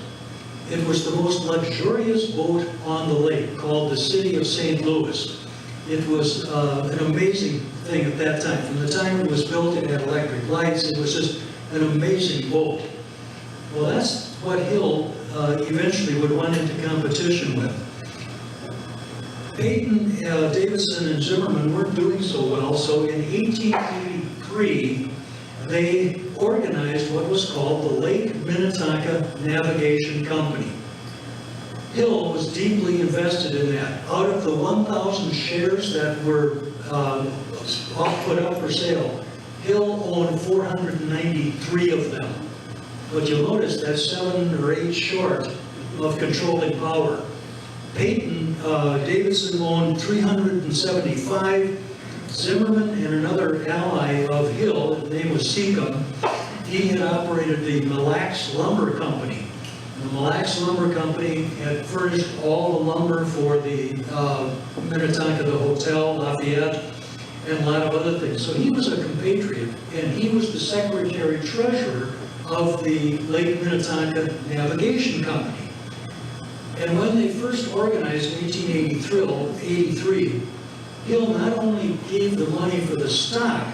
It was the most luxurious boat on the lake, called the City of St. Louis. It was an amazing thing at that time. From the time it was built, it had electric lights. It was just an amazing boat. Well, that's what Hill eventually would run into competition with. Peyton, Davidson, and Zimmerman weren't doing so well, so in 1883, they organized what was called the Lake Minnetonka Navigation Company. Hill was deeply invested in that. Out of the 1,000 shares that were put up for sale, Hill owned 493 of them. But you'll notice that's 7 or 8 short of controlling power. Peyton Davidson owned 375. Zimmerman and another ally of Hill, his name was Seacom, he had operated the Mille Lacs Lumber Company. The Mille Lacs Lumber Company had furnished all the lumber for the Minnetonka, the Hotel Lafayette, and a lot of other things. So he was a compatriot, and he was the secretary-treasurer of the Lake Minnetonka Navigation Company. And when they first organized in 1883, Hill not only gave the money for the stock,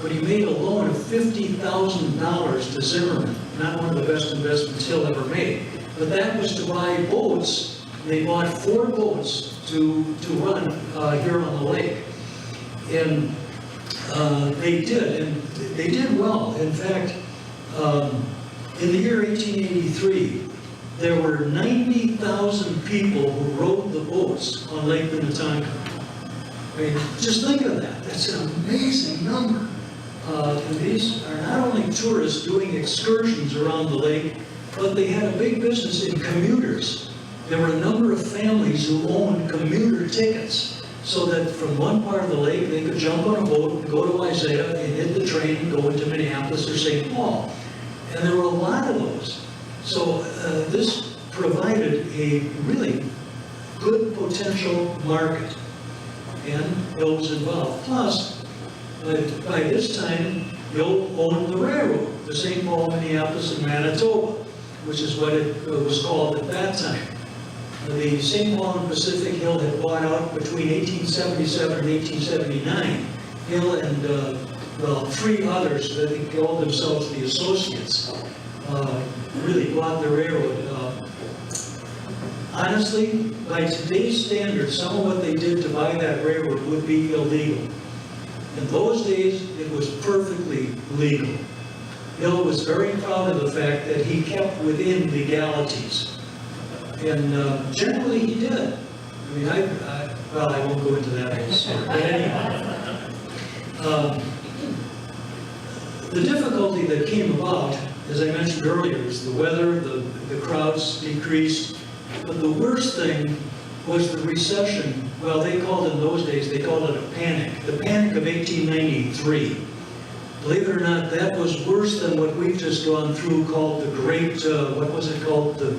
but he made a loan of $50,000 to Zimmerman. Not one of the best investments Hill ever made. But that was to buy boats. They bought 4 boats to run here on the lake. And they did well. In fact, in the year 1883, there were 90,000 people who rode the boats on Lake Minnetonka. I mean, just think of that. That's an amazing number. And these are not only tourists doing excursions around the lake, but they had a big business in commuters. There were a number of families who owned commuter tickets, so that from one part of the lake, they could jump on a boat and go to Wayzata and hit the train and go into Minneapolis or St. Paul. And there were a lot of those. So this provided a really good potential market, and Hill was involved. Plus, by this time, Hill owned the railroad, the St. Paul, Minneapolis, and Manitoba, which is what it was called at that time. The St. Paul and Pacific Hill had bought out between 1877 and 1879. Hill and, 3 others that they called themselves the Associates, really bought the railroad Honestly, by today's standards, some of what they did to buy that railroad would be illegal. In those days, it was perfectly legal. Hill was very proud of the fact that he kept within legalities. And generally he did. I mean, well, I won't go into that whole story, but anyhow. The difficulty that came about, as I mentioned earlier, is the weather, the crowds decreased, but the worst thing was the recession. Well, they called it in those days, they called it a panic. The panic of 1893. Believe it or not, that was worse than what we've just gone through called the Great, what was it called? The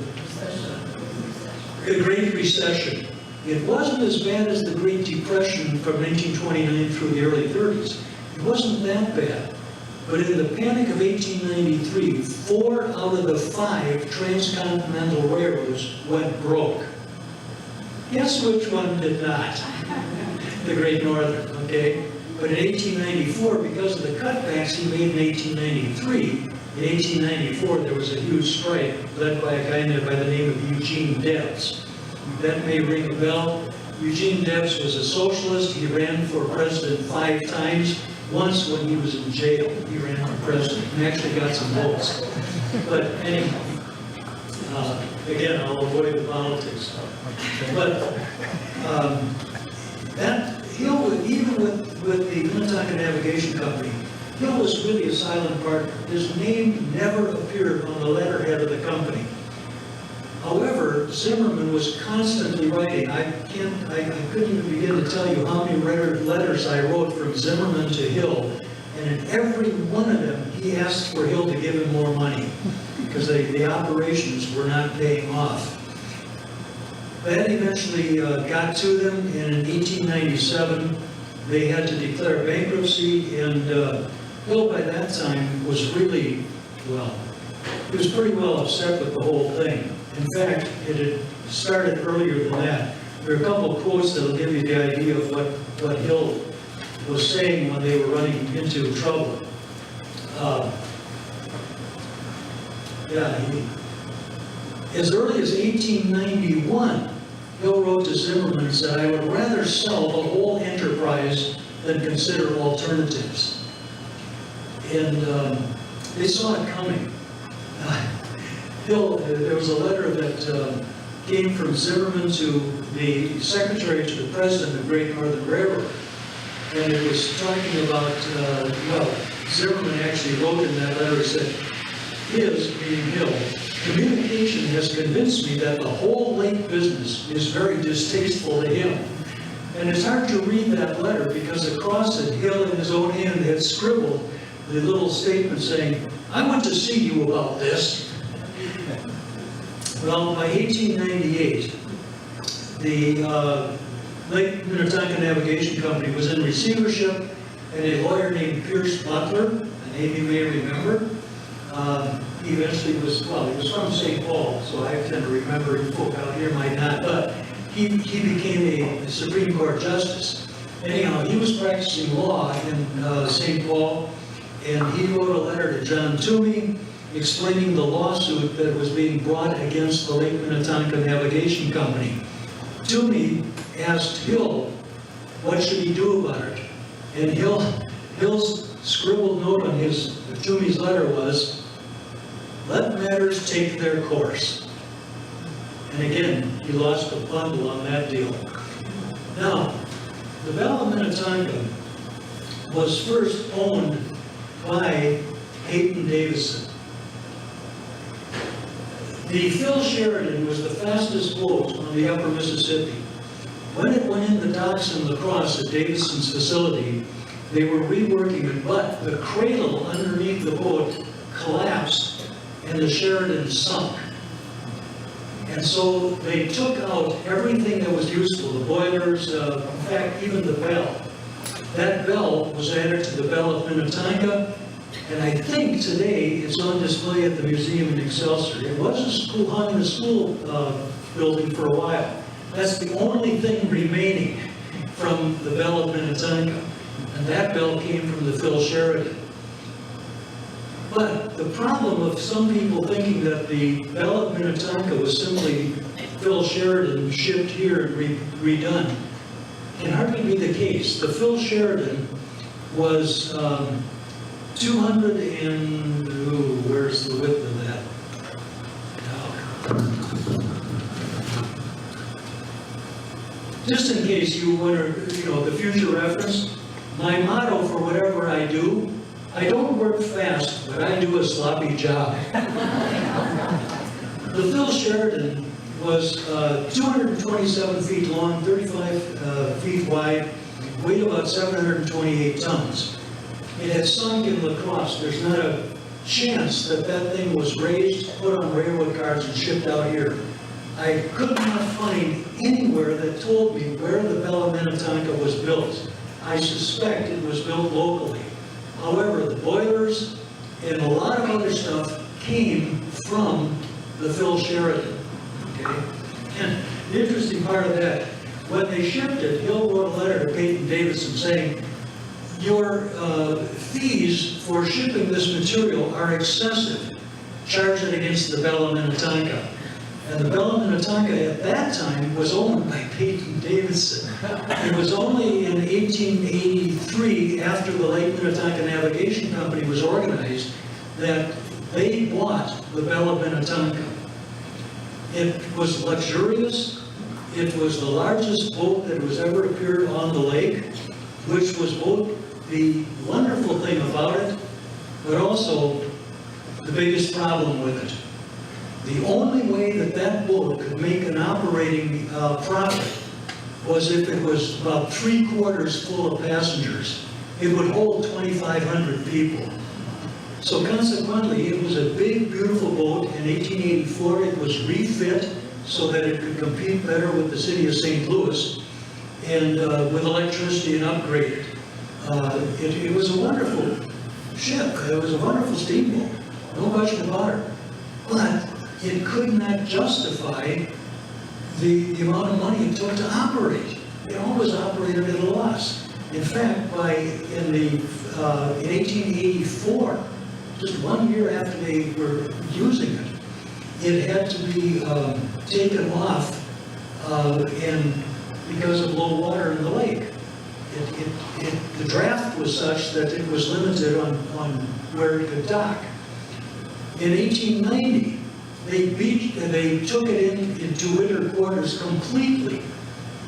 Great Recession. It wasn't as bad as the Great Depression from 1929 through the early 30s. It wasn't that bad. But in the panic of 1893, 4 out of the 5 transcontinental railroads went broke. Guess which one did not? The Great Northern, okay? But in 1894, because of the cutbacks he made in 1893, in 1894 there was a huge strike led by a guy by the name of Eugene Debs. That may ring a bell. Eugene Debs was a socialist. He ran for president 5 times. Once when he was in jail, he ran for president and actually got some votes. But anyhow, again, I'll avoid the politics. But that Hill, even with the Minnetonka Navigation Company, Hill was really a silent partner. His name never appeared on the letterhead of the company. However, Zimmerman was constantly writing. I couldn't even begin to tell you how many letters I wrote from Zimmerman to Hill, and in every one of them, he asked for Hill to give him more money because the operations were not paying off. That eventually got to them, and in 1897, they had to declare bankruptcy, and Hill by that time was really, well, he was pretty well upset with the whole thing. In fact, it had started earlier than that. There are a couple of quotes that will give you the idea of what Hill was saying when they were running into trouble. As early as 1891, Hill wrote to Zimmerman and said, "I would rather sell the whole enterprise than consider alternatives." And they saw it coming. Hill, there was a letter that came from Zimmerman to the secretary to the president of Great Northern Railroad. And it was talking about, well, Zimmerman actually wrote in that letter, said, "His, being Hill, communication has convinced me that the whole lake business is very distasteful to him." And it's hard to read that letter because across it, Hill in his own hand had scribbled the little statement saying, "I want to see you about this." Well, by 1898, the Lake Minnetonka Navigation Company was in receivership, and a lawyer named Pierce Butler, a name you may remember, he eventually was, well, he was from St. Paul, so I tend to remember you folk out here might not, but he became a Supreme Court justice. Anyhow, he was practicing law in St. Paul, and he wrote a letter to John Toomey explaining the lawsuit that was being brought against the Lake Minnetonka Navigation Company. Toomey asked Hill, what should he do about it? And Hill's scribbled note on Toomey's letter was, "Let matters take their course." And again, he lost a bundle on that deal. Now, the Belle of Minnetonka was first owned by Hayden Davison. The Phil Sheridan was the fastest boat on the upper Mississippi. When it went in the docks in La Crosse at Davison's facility, they were reworking it, but the cradle underneath the boat collapsed and the Sheridan sunk. And so they took out everything that was useful, the boilers, in fact, even the bell. That bell was added to the Belle of Minnetonka, and I think today it's on display at the museum in Excelsior. It was a school, hung in a school building for a while. That's the only thing remaining from the Belle of Minnetonka, and that bell came from the Phil Sheridan. But the problem of some people thinking that the Belle of Minnetonka was simply Phil Sheridan shipped here and redone can hardly be the case. The Phil Sheridan was 200 and, ooh, where's the width of that? Just in case you wonder, the future reference, my motto for whatever I do, I don't work fast, but I do a sloppy job. The Phil Sheridan was 227 feet long, 35 feet wide, weighed about 728 tons. It had sunk in lacrosse. There's not a chance that that thing was raised, put on railroad cars, and shipped out here. I could not find anywhere that told me where the Belle of Minnetonka was built. I suspect it was built locally. However, the boilers and a lot of other stuff came from the Phil Sheridan. Okay? And the interesting part of that, when they shipped it, Hill wrote a letter to Peyton Davidson saying, your fees for shipping this material are excessive. Charge it against the Belle of Minnetonka. And the Belle of Minnetonka at that time was owned by Peyton Davidson. It was only in 1883, after the Lake Minnetonka Navigation Company was organized, that they bought the Belle of Minnetonka. It was luxurious. It was the largest boat that was ever appeared on the lake, which was both the wonderful thing about it, but also the biggest problem with it. The only way that that boat could make an operating profit was if it was about 3/4 full of passengers. It would hold 2,500 people. So consequently, it was a big, beautiful boat. In 1884, it was refit so that it could compete better with the city of St. Louis and with electricity and upgraded. It was a wonderful ship. It was a wonderful steamboat. No question about it. But it could not justify the amount of money it took to operate. It always operated at a loss. In fact, in 1884, just 1 year after they were using it, it had to be taken off and because of low water in the lake. The draft was such that it was limited on where it could dock. In 1890, they took it into winter quarters completely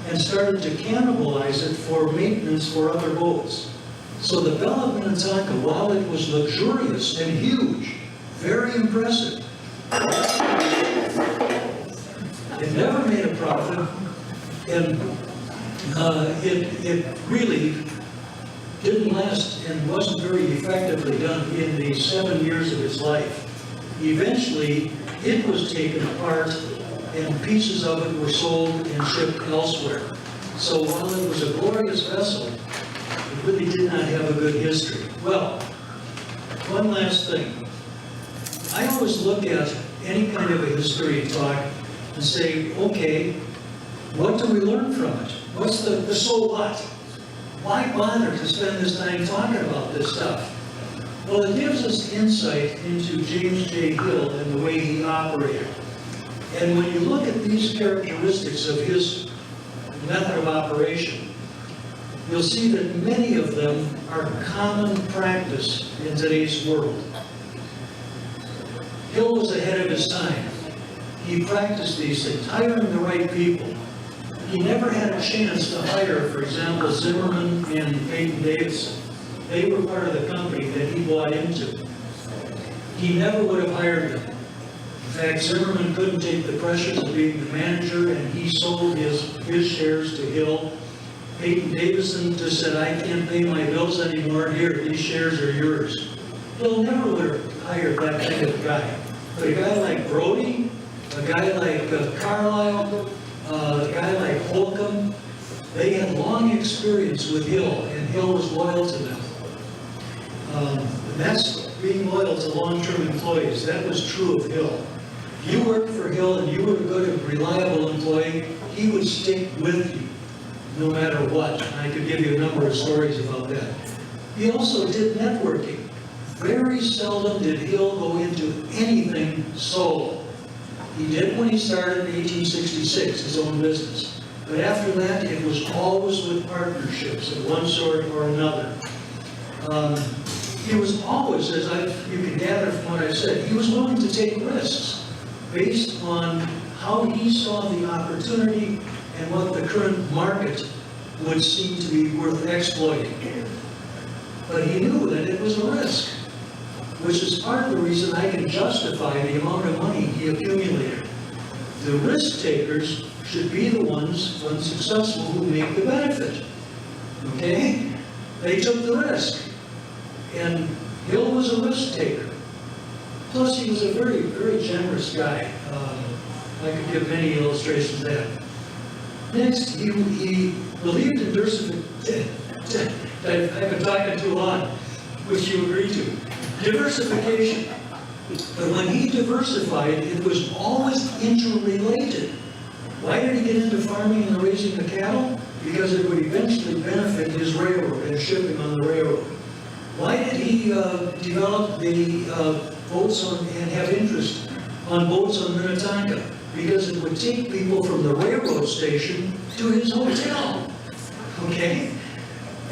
and started to cannibalize it for maintenance for other boats. So the Belle of Minnetonka, while it was luxurious and huge, very impressive, it never made a profit, and it really didn't last and wasn't very effectively done in the 7 years of its life. Eventually, it was taken apart and pieces of it were sold and shipped elsewhere. So while it was a glorious vessel, it really did not have a good history. Well, one last thing. I always look at any kind of a history talk and say, okay, what do we learn from it? What's the so what? Why bother to spend this time talking about this stuff? Well, it gives us insight into James J. Hill and the way he operated. And when you look at these characteristics of his method of operation, you'll see that many of them are common practice in today's world. Hill was ahead of his time. He practiced these things, hiring the right people. He never had a chance to hire, for example, Zimmerman and Peyton Davidson. They were part of the company that he bought into. He never would have hired them. In fact, Zimmerman couldn't take the pressures of being the manager, and he sold his shares to Hill. Peyton Davidson just said, I can't pay my bills anymore. Here, these shares are yours. Hill never would have hired that kind of guy. But a guy like Brody, a guy like Carlisle, a guy like Holcomb, they had long experience with Hill, and Hill was loyal to them. And that's being loyal to long-term employees. That was true of Hill. If you worked for Hill and you were a good and reliable employee, he would stick with you no matter what. And I could give you a number of stories about that. He also did networking. Very seldom did Hill go into anything solo. He did when he started in 1866, his own business. But after that, it was always with partnerships of one sort or another. He was always, you can gather from what I said, he was willing to take risks based on how he saw the opportunity and what the current market would seem to be worth exploiting. But he knew that it was a risk, which is part of the reason I can justify the amount of money he accumulated. The risk takers should be the ones, when successful, who make the benefit. Okay? They took the risk. And Hill was a risk taker. Plus, he was a very, very generous guy. I could give many illustrations of that. Next, he believed in diversification. I've been talking too long, which you agree to. Diversification. But when he diversified, it was always interrelated. Why did he get into farming and raising the cattle? Because it would eventually benefit his railroad and shipping on the railroad. Why did he develop the boats and have interest on boats on Minnetonka? Because it would take people from the railroad station to his hotel. Okay?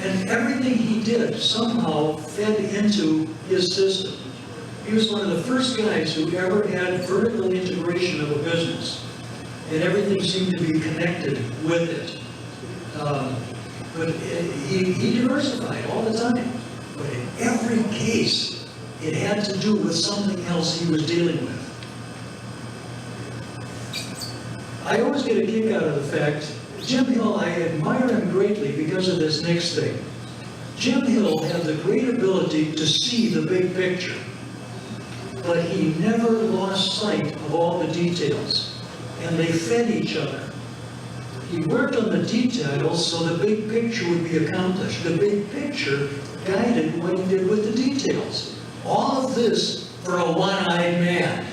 And everything he did somehow fed into his system. He was one of the first guys who ever had vertical integration of a business. And everything seemed to be connected with it. But he diversified all the time. But in every case, it had to do with something else he was dealing with. I always get a kick out of the fact, Jim Hill, I admire him greatly because of this next thing. Jim Hill had the great ability to see the big picture, but he never lost sight of all the details, and they fed each other. He worked on the details so the big picture would be accomplished. The big picture guided what he did with the details. All of this for a one-eyed man.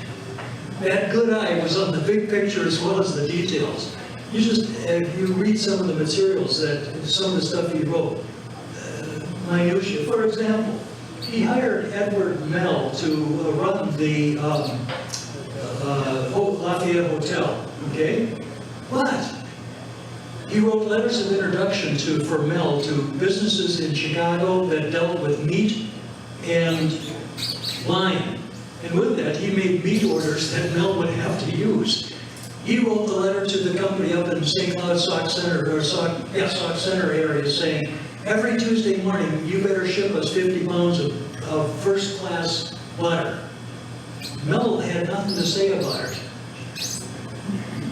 That good eye was on the big picture as well as the details. You read some of the materials some of the stuff he wrote. Minutiae. For example, he hired Edward Mell to run the Lafayette Hotel, okay? But he wrote letters of introduction for Mell to businesses in Chicago that dealt with meat and wine. And with that, he made meat orders that Mell would have to use. He wrote the letter to the company up in St. Cloud Sauk Center area saying, every Tuesday morning, you better ship us 50 pounds of first-class butter. Mell had nothing to say about it.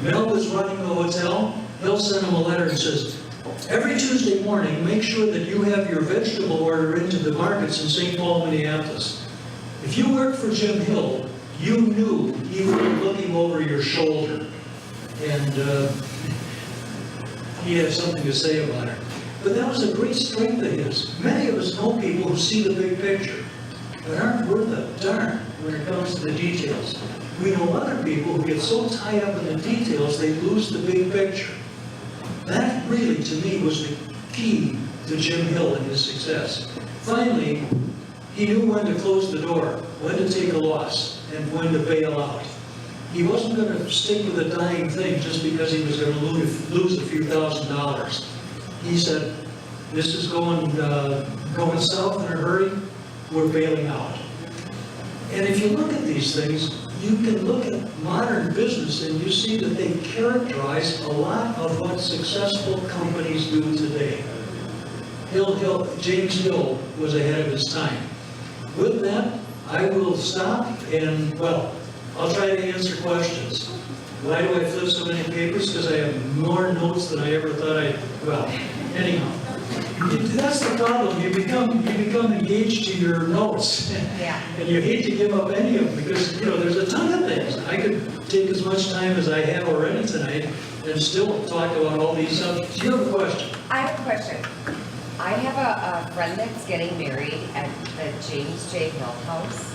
Mell was running the hotel. Hill sent him a letter and says, every Tuesday morning, make sure that you have your vegetable order into the markets in St. Paul, Minneapolis. If you worked for Jim Hill, you knew he would be looking over your shoulder. And he had something to say about it. But that was a great strength of his. Many of us know people who see the big picture, but aren't worth a darn when it comes to the details. We know other people who get so tied up in the details, they lose the big picture. That really, to me, was the key to Jim Hill and his success. Finally, he knew when to close the door, when to take a loss, and when to bail out. He wasn't going to stick with a dying thing just because he was going to lose a few $1,000s. He said, this is going south in a hurry, we're bailing out. And if you look at these things, you can look at modern business and you see that they characterize a lot of what successful companies do today. James Hill was ahead of his time. With that, I will stop and, well, I'll try to answer questions. Why do I flip so many papers? Because I have more notes than I ever thought anyhow. That's the problem. You become engaged to your notes. Yeah. And you hate to give up any of them because, there's a ton of things. I could take as much time as I have already tonight and still talk about all these subjects. Do you have a question? I have a question. I have a friend that's getting married at the James J. Hill house.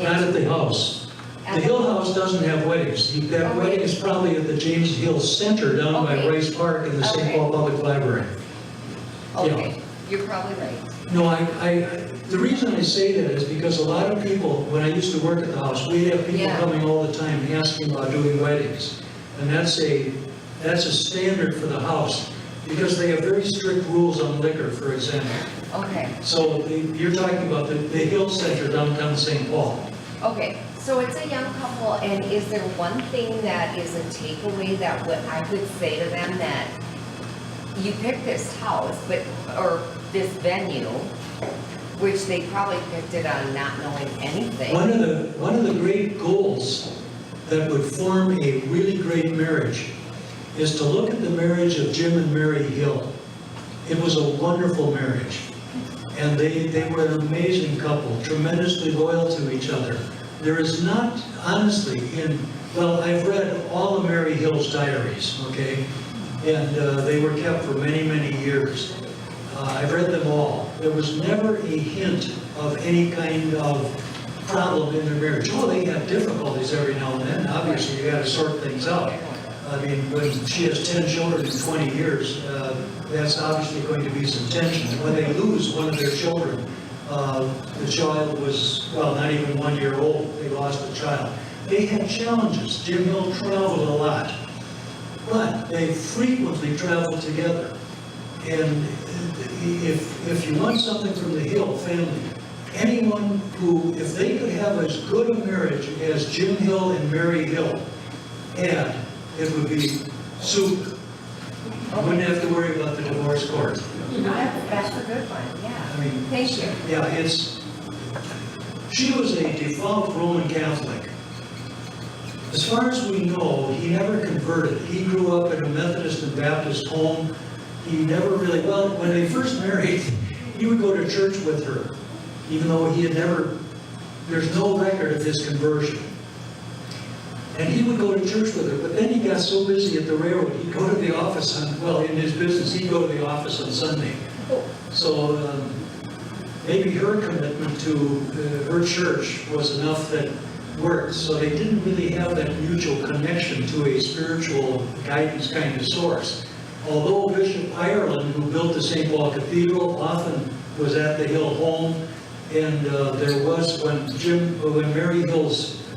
Not at the house. The Hill House doesn't have weddings. That wedding is probably at the James Hill Center down by Rice Park in the St. Paul Public Library. Okay, you're probably right. No, The reason I say that is because a lot of people, when I used to work at the house, we'd have people Yeah. coming all the time asking about doing weddings. And that's a standard for the house, because they have very strict rules on liquor, for example. Okay, So you're talking about the Hill Center downtown St. Paul. okay, so it's a young couple, and is there one thing that is a takeaway that I would say to them, that you picked this house, or this venue, which they probably picked it on not knowing anything. One of the great goals that would form a really great marriage is to look at the marriage of Jim and Mary Hill. It was a wonderful marriage. And they were an amazing couple, tremendously loyal to each other. There is not, honestly, well, I've read all of Mary Hill's diaries, okay? And they were kept for many, many years. I've read them all. There was never a hint of any kind of problem in their marriage. Oh, they have difficulties every now and then. Obviously, you got to sort things out. I mean, when she has 10 children in 20 years, that's obviously going to be some tension. When they lose one of their children, the child was, well, not even 1 year old, they lost a child. They had challenges. Jim Hill traveled a lot, but they frequently traveled together. And if you want something from the Hill family, anyone who, if they could have as good a marriage as Jim Hill and Mary Hill had, it would be soup. I wouldn't have to worry about the divorce court. That's a good one, yeah. I mean, Thank you. yeah, she was a devout Roman Catholic. As far as we know, he never converted. He grew up in a Methodist and Baptist home. He never really, well, when they first married, he would go to church with her, even though he had never, there's no record of his conversion. And he would go to church with her, but then he got so busy at the railroad, he'd go to the office on, well, in his business, he'd go to the office on Sunday. So maybe her commitment to her church was enough that worked. So they didn't really have that mutual connection to a spiritual guidance kind of source. Although Bishop Ireland, who built the St. Paul Cathedral, often was at the Hill home, and there was when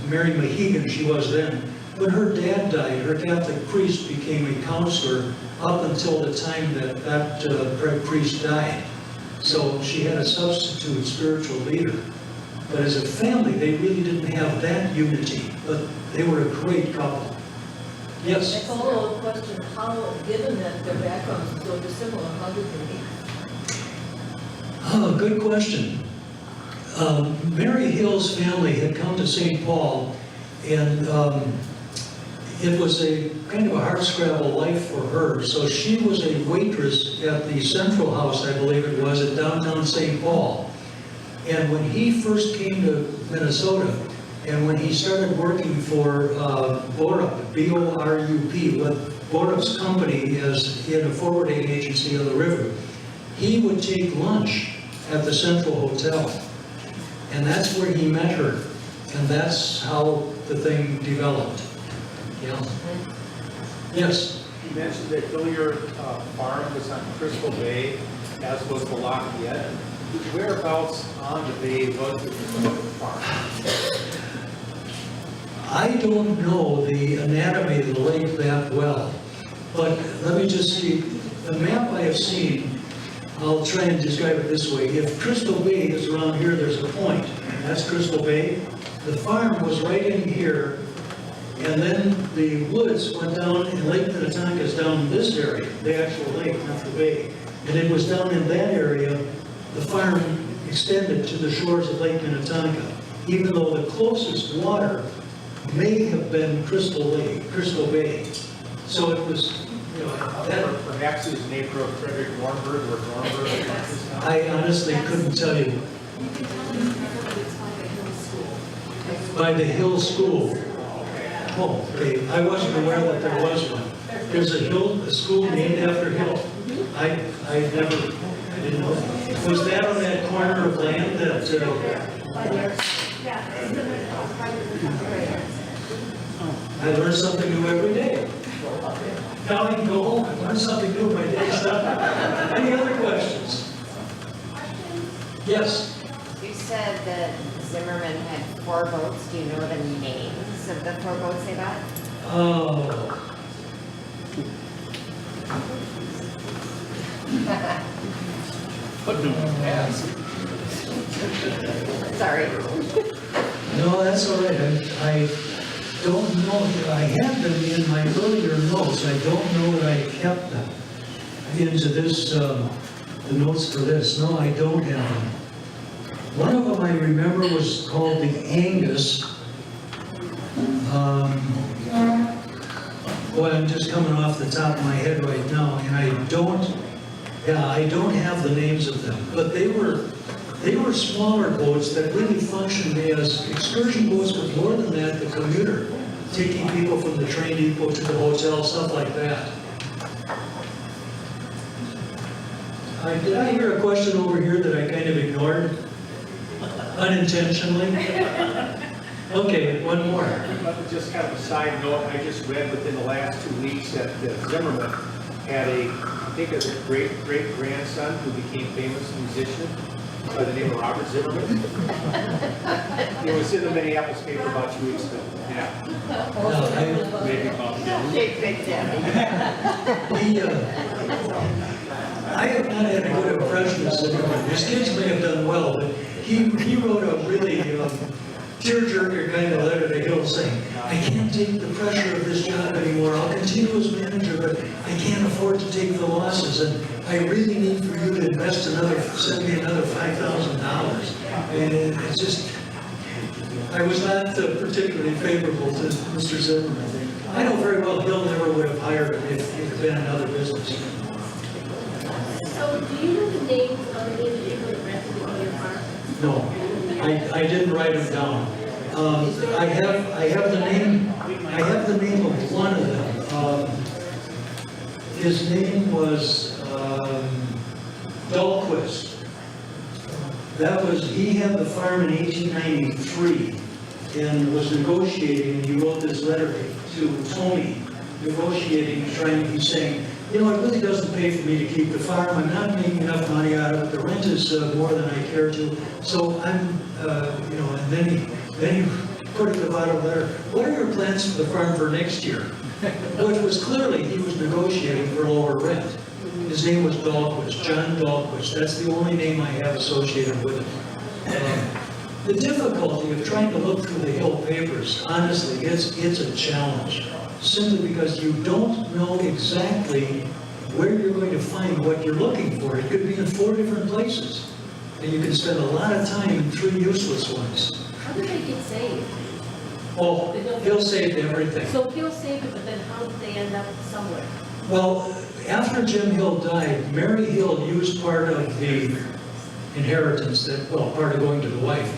Mary Mahegan, she was then, when her dad died, her Catholic priest became a counselor up until the time that priest died. So she had a substitute spiritual leader. But as a family, they really didn't have that unity, but they were a great couple. Yes? A follow-up question, how, given that their backgrounds are so dissimilar, how did they meet? Oh, good question. Mary Hill's family had come to St. Paul, and it was a kind of a hardscrabble life for her. So she was a waitress at the Central House, I believe it was, at downtown St. Paul. And when he first came to Minnesota, and when he started working for Borup, B-O-R-U-P, with Borup's company as in a forwarding agency on the river, he would take lunch at the Central Hotel. And that's where he met her. And that's how the thing developed. Yeah. Yes? You mentioned that Hilliard Farm was on Crystal Bay, as was the Lafayette. Whereabouts on the bay was the farm? I don't know the anatomy of the lake that well, but let me just see. The map I have seen, I'll try and describe it this way. If Crystal Bay is around here, there's a point, and that's Crystal Bay. The farm was right in here, and then the woods went down, and Lake Minnetonka is down in this area, the actual lake, not the bay. And it was down in that area, the farm extended to the shores of Lake Minnetonka, even though the closest water may have been Crystal Bay. So it was, you know, that, Perhaps he was a neighbor of Frederick Warnberg or Warnberg. I honestly couldn't tell you. By the Hill School. Oh, okay. I wasn't aware that there was one. There's a school named after Hill. I didn't know that. Was that on that corner of land that, I learn something new every day. Now I can go home and learn something new my day's done. Any other questions? Yes? said that Zimmerman had 4 boats. Do you know the names of the 4 boats they got? Oh, Sorry. no, that's all right. I don't know, I had them in my earlier notes. I don't know that I kept them into this, the notes for this. No, I don't have them. One of them I remember was called the Angus. Boy, I'm just coming off the top of my head right now, and I don't have the names of them. But they were smaller boats that really functioned as excursion boats, but more than that, the commuter, taking people from the train depot to the hotel, stuff like that. Did I hear a question over here that I kind of ignored? Unintentionally? Okay, one more. Just kind of a side note, I just read within the last 2 weeks that Zimmerman had I think it was a great-grandson who became famous musician by the name of Robert Zimmerman. It was in the Minneapolis paper about 2 weeks ago. Yeah. No, Maybe about Big I have not had a good impression of Zimmerman. His kids may have done well, but he wrote a really tearjerker kind of letter to Hill saying, I can't take the pressure of this job anymore. I'll continue as manager, but I can't afford to take the losses. And I really need for you to invest send me another $5,000. And it's just, I was not particularly favorable to Mr. Zimmerman. I know very well Hill never would have hired him if it had been another business. So do you know the names of any of the people that rented the your farm? No, I didn't write them down. I have the name of one of them. His name was Dahlquist. He had the farm in 1893 and was negotiating, and he wrote this letter to Tony, negotiating, he's saying, you know, it really doesn't pay for me to keep the farm. I'm not making enough money out of it. The rent is more than I care to. So I'm, and then he put at the bottom of the letter, what are your plans for the farm for next year? Which was clearly, he was negotiating for lower rent. His name was Dahlquist, John Dahlquist. That's the only name I have associated with it. The difficulty of trying to look through the Hill papers, honestly, it's a challenge. Simply because you don't know exactly where you're going to find what you're looking for. It could be in 4 different places. And you can spend a lot of time in 3 useless ones. How did they get saved? Oh, Hill saved everything. So Hill saved it, but then how did they end up somewhere? Well, after Jim Hill died, Mary Hill used part of the inheritance, part of going to the wife,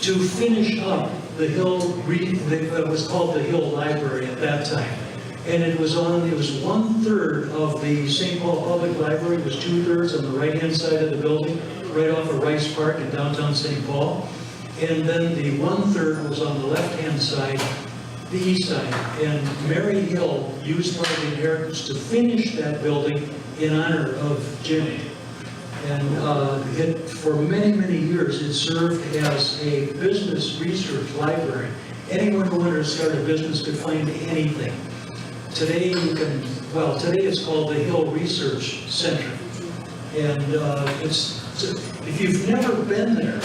to finish up the Hill, it was called the Hill Library at that time. And it was 1/3 of the St. Paul Public Library, it was 2/3 on the right-hand side of the building, right off of Rice Park in downtown St. Paul. And then the 1/3 was on the left-hand side, the east side. And Mary Hill used part of the inheritance to finish that building in honor of Jimmy. And for many, many years, it served as a business research library. Anyone who wanted to start a business could find anything. Today today it's called the Hill Research Center. And if you've never been there,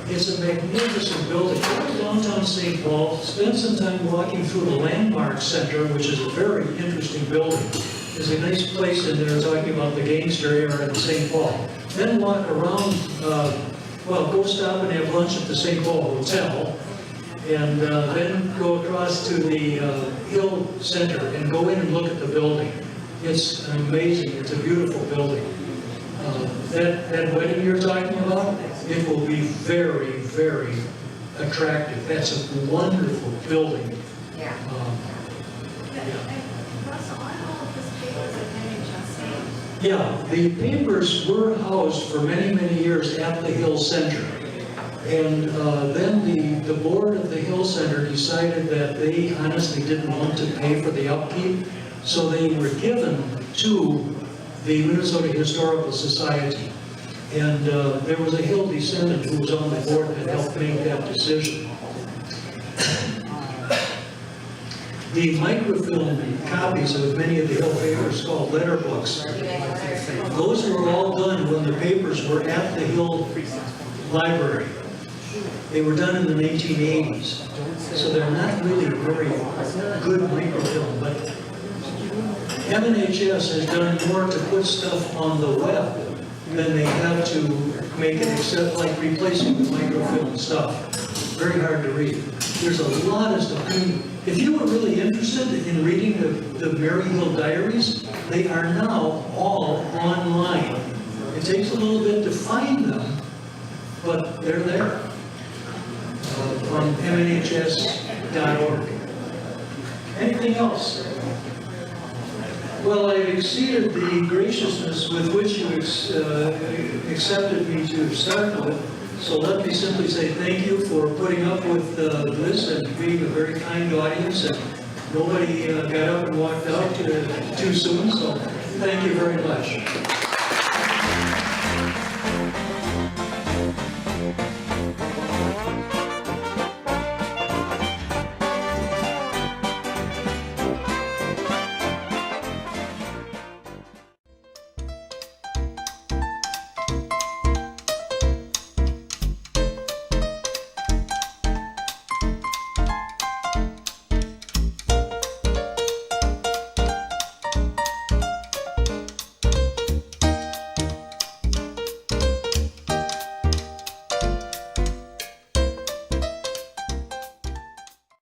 it's a magnificent building. Go to downtown St. Paul, spend some time walking through the Landmark Center, which is a very interesting building. There's a nice place in there talking about the gangster era in St. Paul. Then walk around, go stop and have lunch at the St. Paul Hotel, and then go across to the Hill Center and go in and look at the building. It's amazing. It's a beautiful building. That wedding you're talking about, it will be very, very attractive. That's a wonderful building. Yeah. Yeah, the papers were housed for many, many years at the Hill Center. And then the board of the Hill Center decided that they honestly didn't want to pay for the upkeep, so they were given to the Minnesota Historical Society. And there was a Hill descendant who was on the board that helped make that decision. The microfilm copies of many of the Hill papers called letter books, those were all done when the papers were at the Hill Library. They were done in the 1980s, so they're not really very good microfilm, but MNHS has done more to put stuff on the web than they have to make it, except like replacing the microfilm stuff. Very hard to read. There's a lot of stuff. I mean, if you were really interested in reading the Mary Hill Diaries, they are now all online. It takes a little bit to find them, but they're there on mnhs.org. Anything else? Well, I've exceeded the graciousness with which you accepted me to start with, so let me simply say thank you for putting up with this and being a very kind audience, and nobody got up and walked out too soon, so thank you very much.